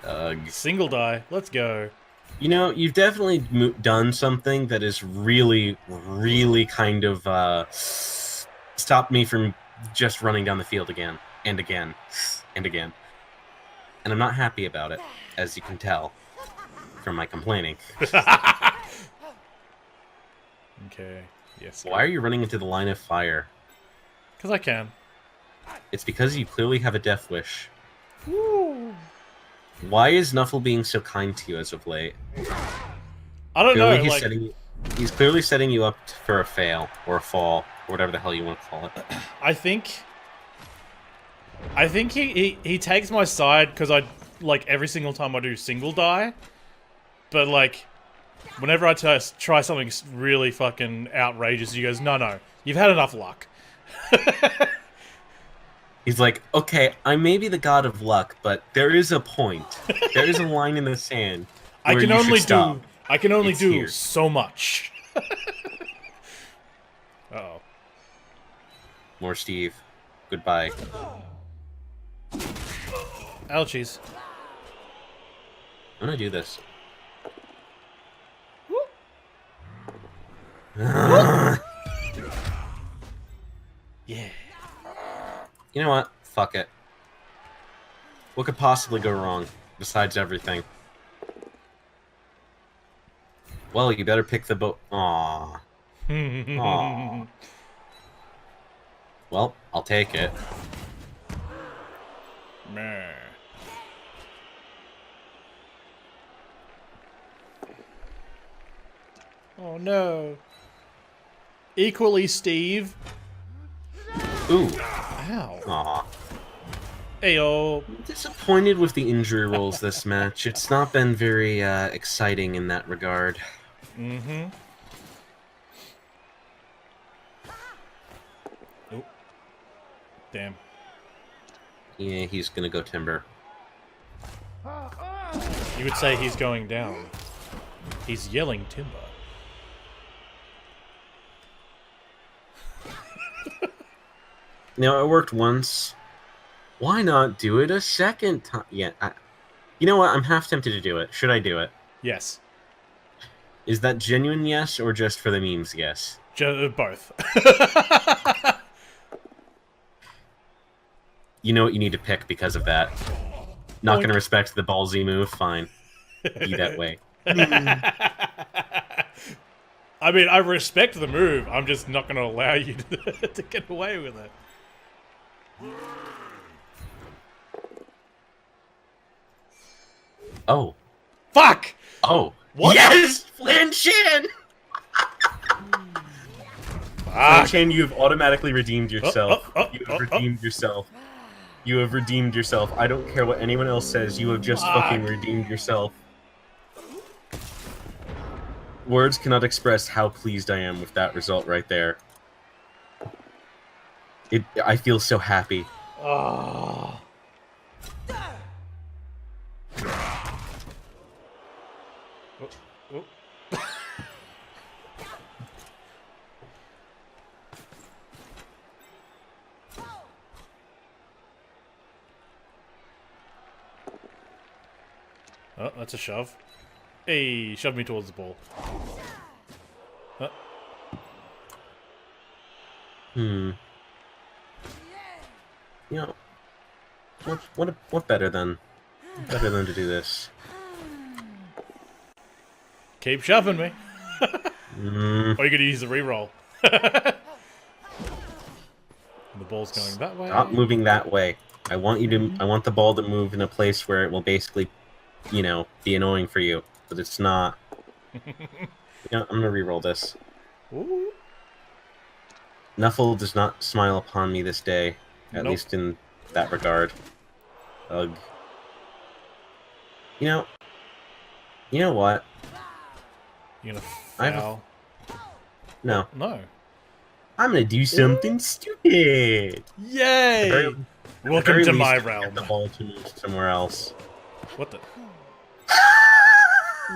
Ugh. Single die. Let's go. You know, you've definitely done something that is really, really kind of stopped me from just running down the field again and again and again. And I'm not happy about it, as you can tell from my complaining. Okay. Yes. Why are you running into the line of fire? Because I can. It's because you clearly have a death wish. Woo. Why is Nuffle being so kind to you as of late? I don't Clearly know. He's clearly setting you up for a fail or a fall or whatever the hell you want to call it. I think he takes my side because I like every single time I do single die, but like whenever I try something really fucking outrageous, he goes, no, you've had enough luck. He's like, okay, I may be the god of luck, but there is a point. There is a line in the sand. I can only do here. so much. Uh-oh. More Steve. Goodbye. Ouchies. I'm gonna do this. Yeah. You know what? Fuck it. What could possibly go wrong, besides everything? Well, you better pick the boat. Aww. Aww. Well, I'll take it. Meh. Oh no. Equally, Steve. Ooh. Ow. Aw. Ayo. I'm disappointed with the injury rolls this match. It's not been very exciting in that regard. Mm-hmm. Oh. Damn. Yeah, he's gonna go timber. You would say he's going down. He's yelling timber. Now, it worked once. Why not do it a second time? Yeah, you know what? I'm half tempted to do it. Should I do it? Yes. Is that genuine yes, or just for the memes yes? Both. You know what you need to pick because of that. Not gonna respect the ballsy move? Fine. Be that way. I mean, I respect the move. I'm just not going to allow you to get away with it. Oh. Fuck! Oh. What? Yes! Flanshan! Flanshan, you've automatically redeemed yourself. You have redeemed yourself. You have redeemed yourself. I don't care what anyone else says. You have just fucking redeemed yourself. Words cannot express how pleased I am with that result right there. I feel so happy. Oh. Oh, that's a shove. Hey, shove me towards the ball. Huh? You know, what better than to do this? Keep shoving me. Or you could use the reroll. The ball's going that way. Stop moving that way. I want the ball to move in a place where it will basically you know, be annoying for you, but it's not. You know, I'm gonna re-roll this. Ooh. Nuffle does not smile upon me this day, at Nope. least in that regard. Ugh. You know what? You're gonna I have foul. No. No. I'm gonna do something stupid! At the very, Yay! Welcome to my least, get realm. the ball to move somewhere else. What the?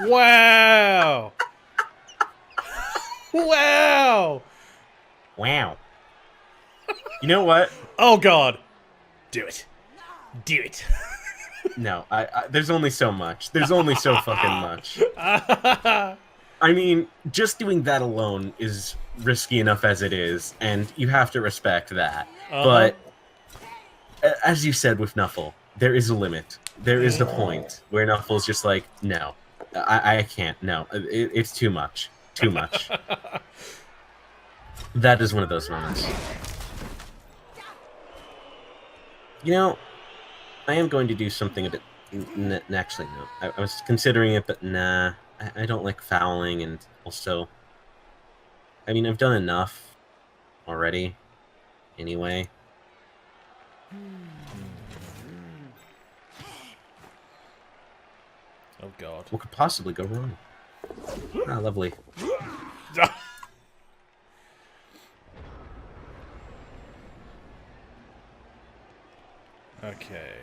Wow! Wow! Wow. You know what? Oh god! Do it. Do it. No, there's only so much. There's only so fucking much. I mean, just doing that alone is risky enough as it is, and you have to respect that. But, as you said with Nuffle, there is a limit. There is the point where Nuffle's just like, no, I can't, no, it's too much. Too much. That is one of those moments. You know, I am going to do something a bit... Actually, no. I was considering it, but nah. I don't like fouling, and also... I mean, I've done enough already. Anyway. Oh god. What could possibly go wrong? Ah, lovely. Okay.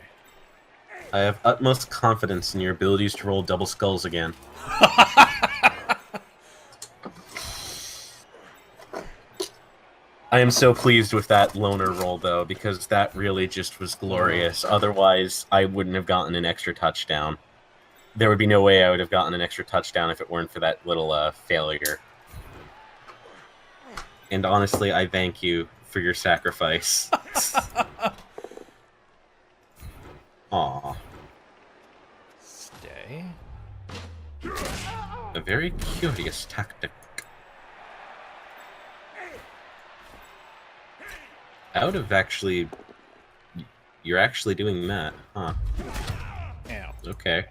I have utmost confidence in your abilities to roll double skulls again. I am so pleased with that loner roll, though, because that really just was glorious. Otherwise, I wouldn't have gotten an extra touchdown. There would be no way I would have gotten an extra touchdown if it weren't for that little failure. And honestly, I thank you for your sacrifice. Aw. Stay. A very curious tactic. I would have actually... You're actually doing that, huh? Ow. Okay.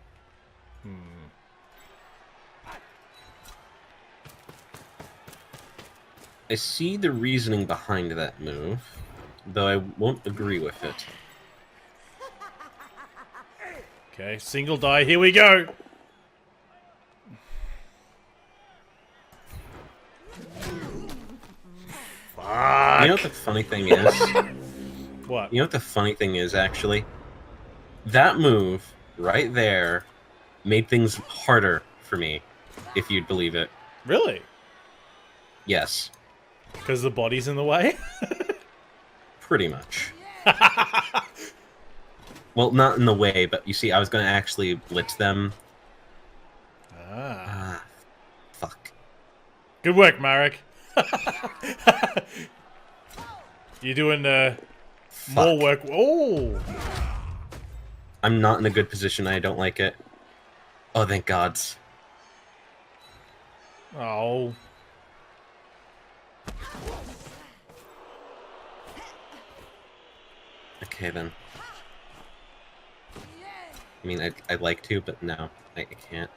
I see the reasoning behind that move, though I won't agree with it. Okay, single die, here we go! Fuck! You know what the funny thing is? What? You know what the funny thing is, actually? That move, right there, made things harder for me, if you'd believe it. Really? Yes. Because the body's in the way? Pretty much. Well, not in the way, but you see, I was going to actually blitz them. Ah. Fuck. Good work, Marek. You're doing more work. Oh! I'm not in a good position. I don't like it. Oh, thank gods. Oh. Okay, then. I mean, I'd like to, but no, I can't.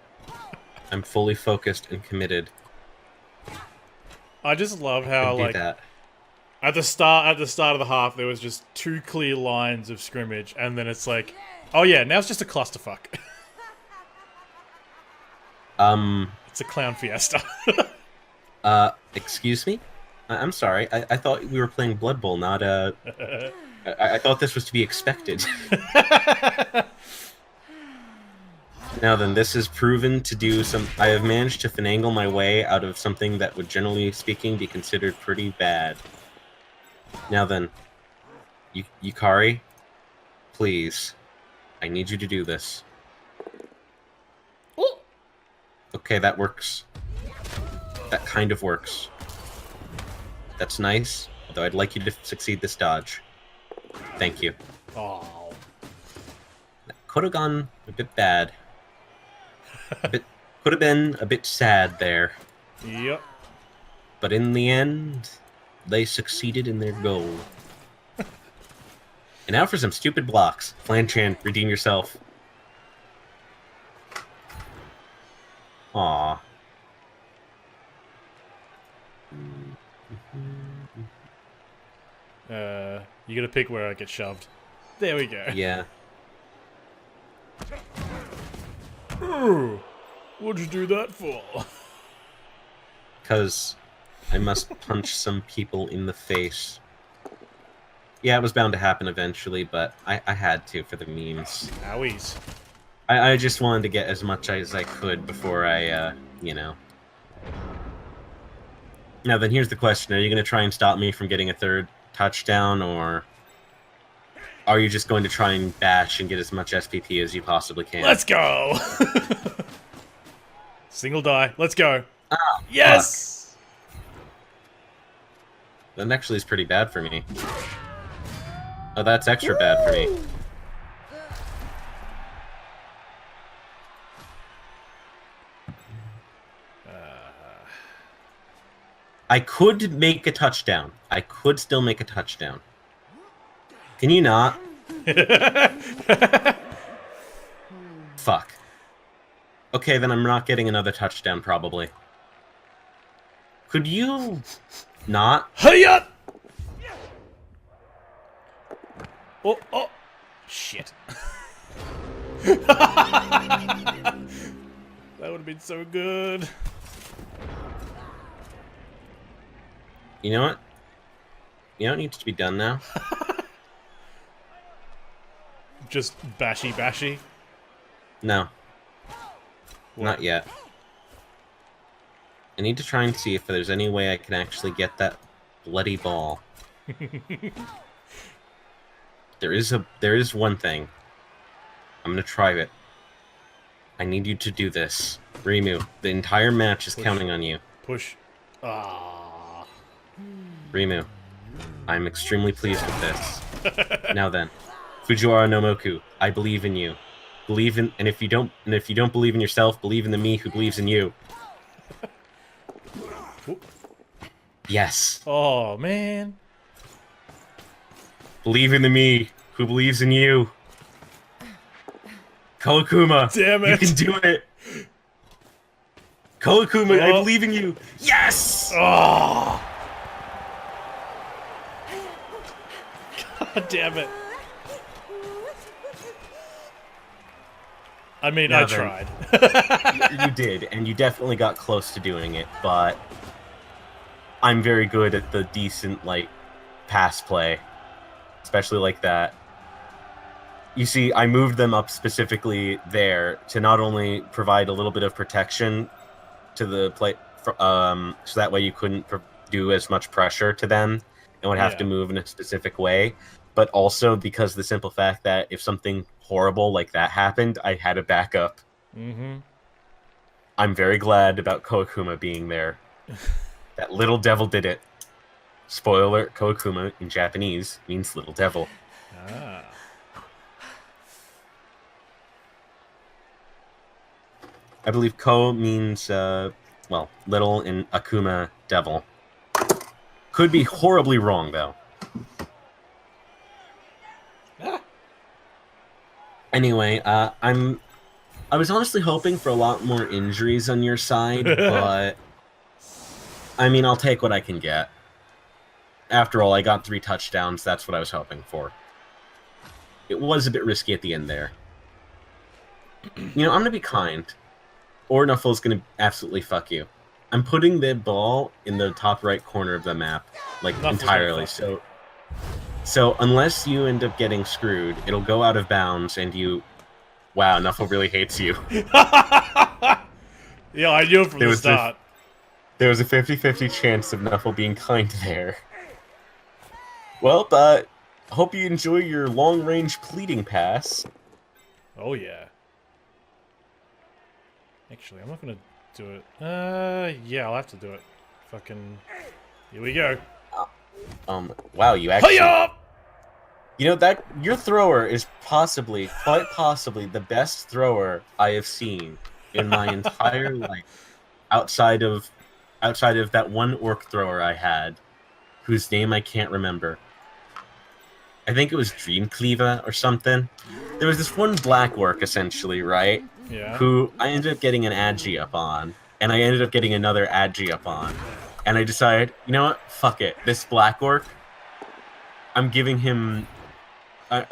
I'm fully focused and committed. I just love how, Do like, that. at the start of the half, there was just 2 clear lines of scrimmage, and then it's like, oh yeah, now it's just a clusterfuck. It's a clown fiesta. Excuse me? I'm sorry. I thought we were playing Blood Bowl, not, I thought this was to be expected. Now then, this is proven to do some... I have managed to finagle my way out of something that would, generally speaking, be considered pretty bad. Now then, Yukari, please, I need you to do this. Ooh. Okay, that works. That kind of works. That's nice, although I'd like you to succeed this dodge. Thank you. Oh. That could have gone a bit bad. Could have been a bit sad there. Yep. But in the end, they succeeded in their goal. And now for some stupid blocks. Flanchan, redeem yourself. Aw. You gotta pick where I get shoved. There we go. Yeah. Ooh, what'd you do that for? Because I must punch some people in the face. Yeah, it was bound to happen eventually, but I had to for the memes. Owies. I just wanted to get as much as I could before I, you know. Now then, here's the question. Are you going to try and stop me from getting a third touchdown, or are you just going to try and bash and get as much SPP as you possibly can? Let's go! Single die. Let's go. Ah, yes! fuck. That actually is pretty bad for me. Oh, that's extra bad for me. I could make a touchdown. I could still make a touchdown. Can you not? Fuck. Okay, then I'm not getting another touchdown, probably. Could you not? Hiya! Oh, oh. Shit. That would have been so good. You know what? You know what needs to be done now? Just bashy bashy? No. What? Not yet. I need to try and see if there's any way I can actually get that bloody ball. There is one thing. I'm gonna try it. I need you to do this. Rimu, the entire match is counting on you. Push. Ah. Rimu, I'm extremely pleased with this. Now then, Fujiwara no Moku, I believe in you. Believe in, and if you don't believe in yourself, believe in the me who believes in you. Yes. Oh man. Believe in the me who believes in you. Kawakuma, Damn it. you can do it. Kawakuma, I Oh. believe in you. Yes. Oh. God damn it. I mean, Now I then. tried. You did, and you definitely got close to doing it, but I'm very good at the decent, like, pass play. Especially like that. You see, I moved them up specifically there to not only provide a little bit of protection to the play, so that way you couldn't do as much pressure to them and would have to Yeah. move in a specific way, but also because the simple fact that if something horrible like that happened, I had a backup. Mm-hmm. I'm very glad about Koakuma being there. That little devil did it. Spoiler alert, Koakuma in Japanese means little devil. Ah. I believe Ko means, well, little in Akuma, devil. Could be horribly wrong, though. Ah. Anyway, I was honestly hoping for a lot more injuries on your side, but I mean, I'll take what I can get. After all, I got 3 touchdowns. That's what I was hoping for. It was a bit risky at the end there. You know, I'm gonna be kind. Or Nuffle's gonna absolutely fuck you. I'm putting the ball in the top right corner of the map, like, Nuffle's entirely. gonna fuck So unless you end up getting screwed, it'll go out of bounds, and you... Wow, Nuffle really hates you. Yeah, I knew it from There the was start. There was a 50-50 chance of Nuffle being kind there. Well, but hope you enjoy your long-range pleading pass. Oh yeah. Actually, I'm not gonna do it. Yeah, I'll have to do it. Fucking. Here we go. Wow, you actually... Hiya! You know, that your thrower is possibly, quite possibly, the best thrower I have seen in my entire life. Outside of that one orc thrower I had, whose name I can't remember. I think it was Dreamcleaver or something. There was this one black orc, essentially, right? Yeah. who I ended up getting an Agi up on, and I ended up getting another Agi up on, and I decided, you know what? Fuck it. This Black Orc, I'm giving him.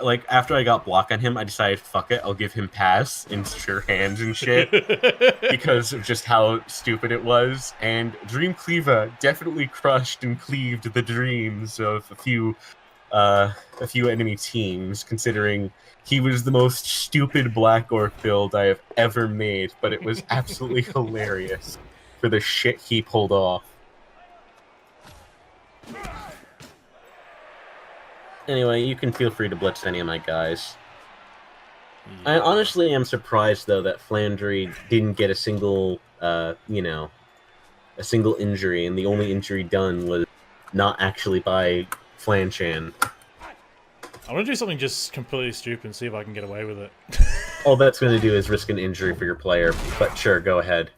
Like, after I got block on him, I decided, fuck it, I'll give him pass and sure hands and shit because of just how stupid it was. And Dream Cleaver definitely crushed and cleaved the dreams of a few enemy teams, considering he was the most stupid Black Orc build I have ever made, but it was absolutely hilarious for the shit he pulled off. Anyway, you can feel free to blitz any of my guys. Yeah. I honestly am surprised, though, that Flandry didn't get a single, a single injury, and the only injury done was not actually by Flanchan. I want to do something just completely stupid and see if I can get away with it. All that's going to do is risk an injury for your player, but sure, go ahead.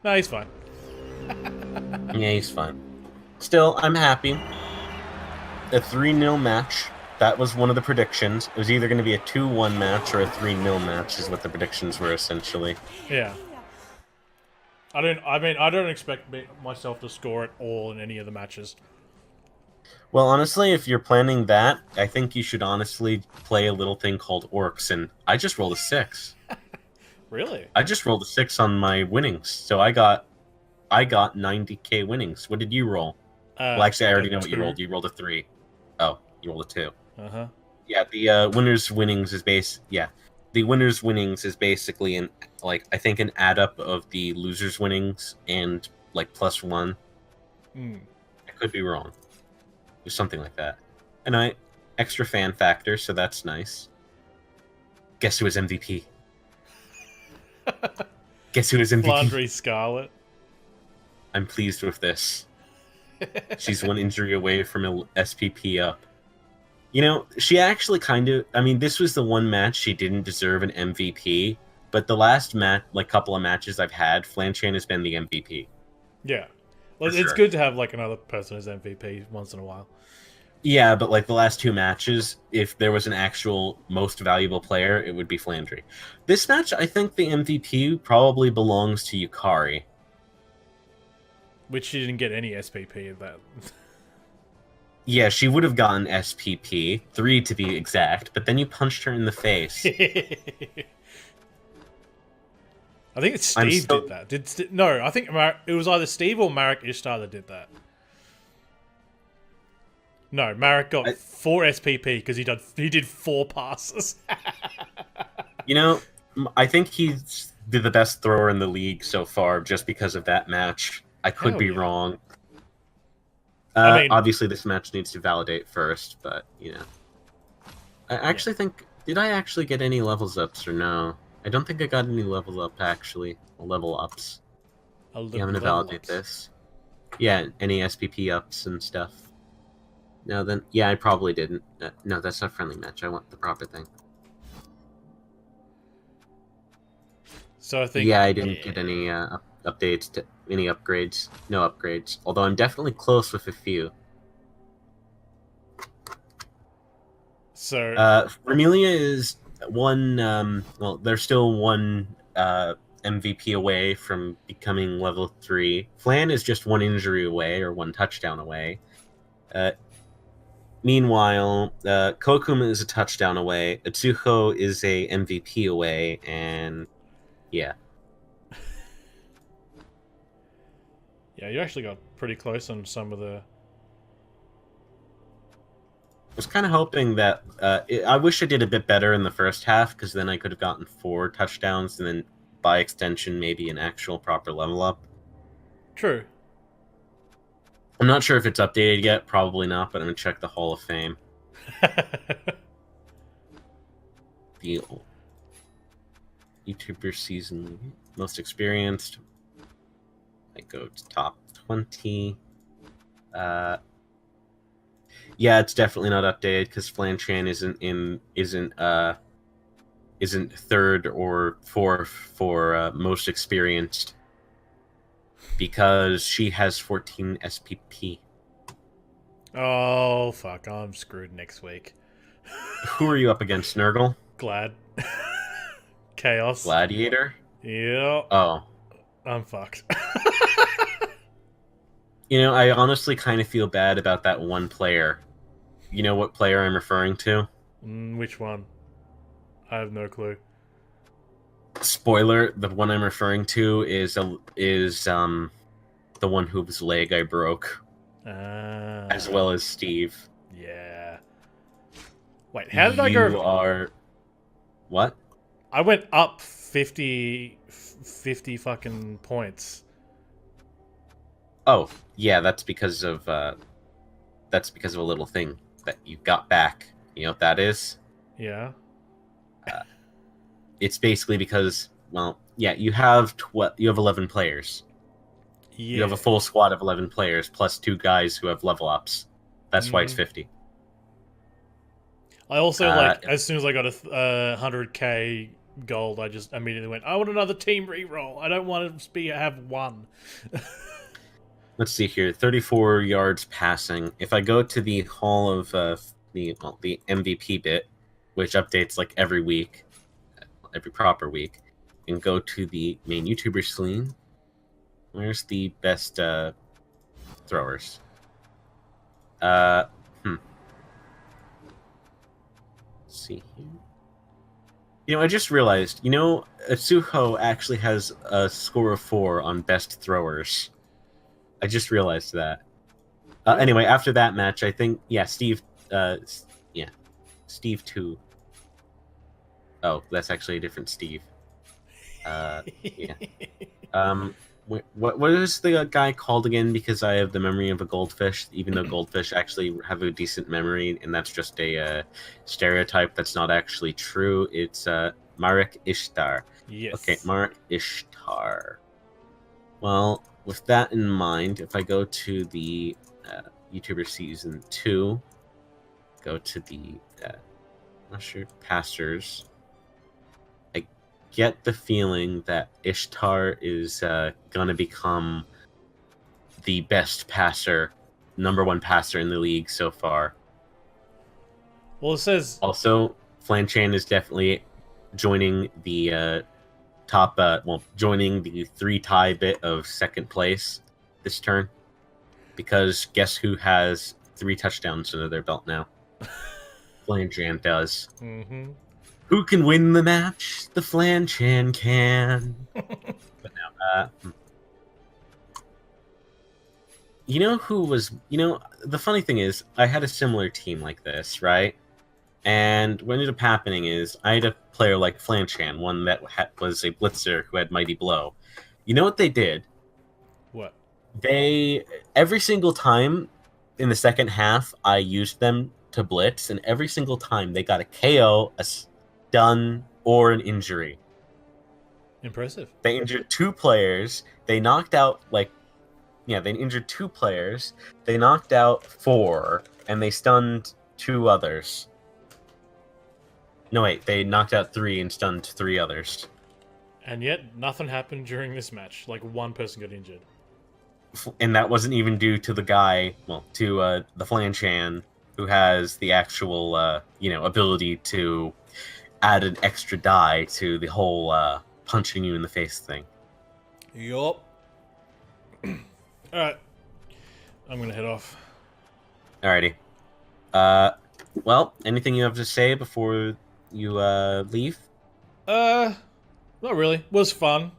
No, he's fine. Yeah, he's fine. Still, I'm happy. A 3-0 match. That was one of the predictions. It was either going to be a 2-1 match or a 3-0 match, is what the predictions were essentially. Yeah. I don't expect myself to score at all in any of the matches. Well, honestly, if you're planning that, I think you should honestly play a little thing called Orcs, and I just rolled a 6. Really? I just rolled a 6 on my winnings, so I got 90k winnings. What did you roll? Well, actually, I already know what you rolled. You rolled a 3. Oh, you rolled a 2. Uh-huh. Yeah, the winner's winnings is the winner's winnings is basically I think an add up of the loser's winnings and like +1. Mm. I could be wrong. Or something like that. And extra fan factor, so that's nice. Guess who is MVP? Guess who is MVP? Flandry Scarlet. I'm pleased with this. She's one injury away from a SPP up. You know, she actually this was the one match she didn't deserve an MVP, but the last couple of matches I've had, Flanchan has been the MVP. Yeah. Well, For it's sure. good to have like another person as MVP once in a while. Yeah, but like the last 2 matches, if there was an actual most valuable player, it would be Flandry. This match, I think the MVP probably belongs to Yukari. Which she didn't get any SPP of that. Yeah, she would have gotten SPP, 3 to be exact, but then you punched her in the face. I think it's Steve did that. No, I think it was either Steve or Marek Ishtar that did that. No, Marek got 4 SPP because he did 4 passes. You know, I think he did the best thrower in the league so far just because of that match. I could be wrong. Obviously, this match needs to validate first, but, you know. I actually think... Did I actually get any levels ups or no? I don't think I got any level up, actually. Level ups. Yeah, I'm going to validate this. Yeah, any SPP ups and stuff. No, then... Yeah, I probably didn't. No, that's not a friendly match. I want the proper thing. So I think... Yeah, I didn't get any updates to any upgrades. No upgrades. Although I'm definitely close with a few. So... Vermilia is one... well, they're still one MVP away from becoming level 3. Flan is just 1 injury away, or 1 touchdown away. Meanwhile, Kokuma is a touchdown away. Atsuho is a MVP away, and... Yeah. Yeah, you actually got pretty close on some of the... I was kind of hoping that... I wish I did a bit better in the first half, because then I could have gotten 4 touchdowns, and then, by extension, maybe an actual proper level up. True. I'm not sure if it's updated yet. Probably not, but I'm going to check the Hall of Fame. The YouTuber season most experienced. I go to top 20. Yeah, it's definitely not updated because Flanchan isn't 3rd or 4th for most experienced because she has 14 SPP. Oh, fuck. I'm screwed next week. Who are you up against, Nurgle? Glad. Chaos. Gladiator? Yep. Oh. I'm fucked. I honestly kind of feel bad about that one player. You know what player I'm referring to? Which one? I have no clue. Spoiler: the one I'm referring to is the one whose leg I broke, as well as Steve. Yeah. Wait, how did I go? You are what? I went up 50 fucking points. Oh, yeah, that's because of a little thing that you got back. You know what that is? Yeah. It's basically because, well, yeah, you have 11 players. Yeah. You have a full squad of 11 players plus 2 guys who have level ups. That's why it's 50. I also as soon as I got a 100k gold, I just immediately went, I want another team reroll. I don't want to have one. Let's see here, 34 yards passing. If I go to the Hall of the MVP bit, which updates like every week, every proper week, and go to the main YouTuber screen, where's the best throwers? Let's see here. I just realized, Atsuho actually has a score of 4 on best throwers. I just realized that. Anyway, after that match, I think, Steve, Steve 2. Oh, that's actually a different Steve. Yeah. What is the guy called again? Because I have the memory of a goldfish, even though goldfish actually have a decent memory, and that's just a stereotype that's not actually true. It's Marek Ishtar. Yes. Okay, Marek Ishtar. Well, with that in mind, if I go to the YouTuber Season 2, go to the Pastors, I get the feeling that Ishtar is going to become the best passer, number 1 passer in the league so far. Well, it says... Also, Flanchan is definitely joining the joining the 3-tie bit of second place this turn. Because guess who has 3 touchdowns under their belt now? Flanchan does. Mm-hmm. Who can win the match? The Flanchan can. But now, the funny thing is, I had a similar team like this, right? And what ended up happening is, I had a player like Flanchan, one that was a blitzer who had Mighty Blow. You know what they did? What? Every single time in the second half, I used them to blitz, and every single time they got a KO, a stun, or an injury. Impressive. They injured 2 players. They knocked out, they injured 2 players. They knocked out 4, and they stunned 2 others. No, wait, they knocked out 3 and stunned 3 others. And yet, nothing happened during this match. Like, 1 person got injured. And that wasn't even due to the guy, to the Flanchan, who has the actual, ability to add an extra die to the whole punching you in the face thing. Yup. Alright. I'm gonna head off. Alrighty. Well, anything you have to say before you leave? Not really. It was fun.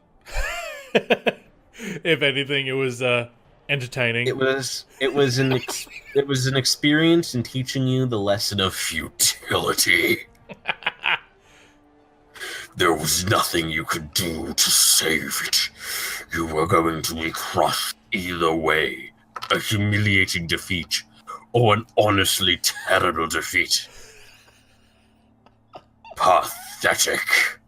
If anything, it was entertaining. It was an experience in teaching you the lesson of futility. There was nothing you could do to save it. You were going to be crushed either way. A humiliating defeat, or an honestly terrible defeat. Pathetic.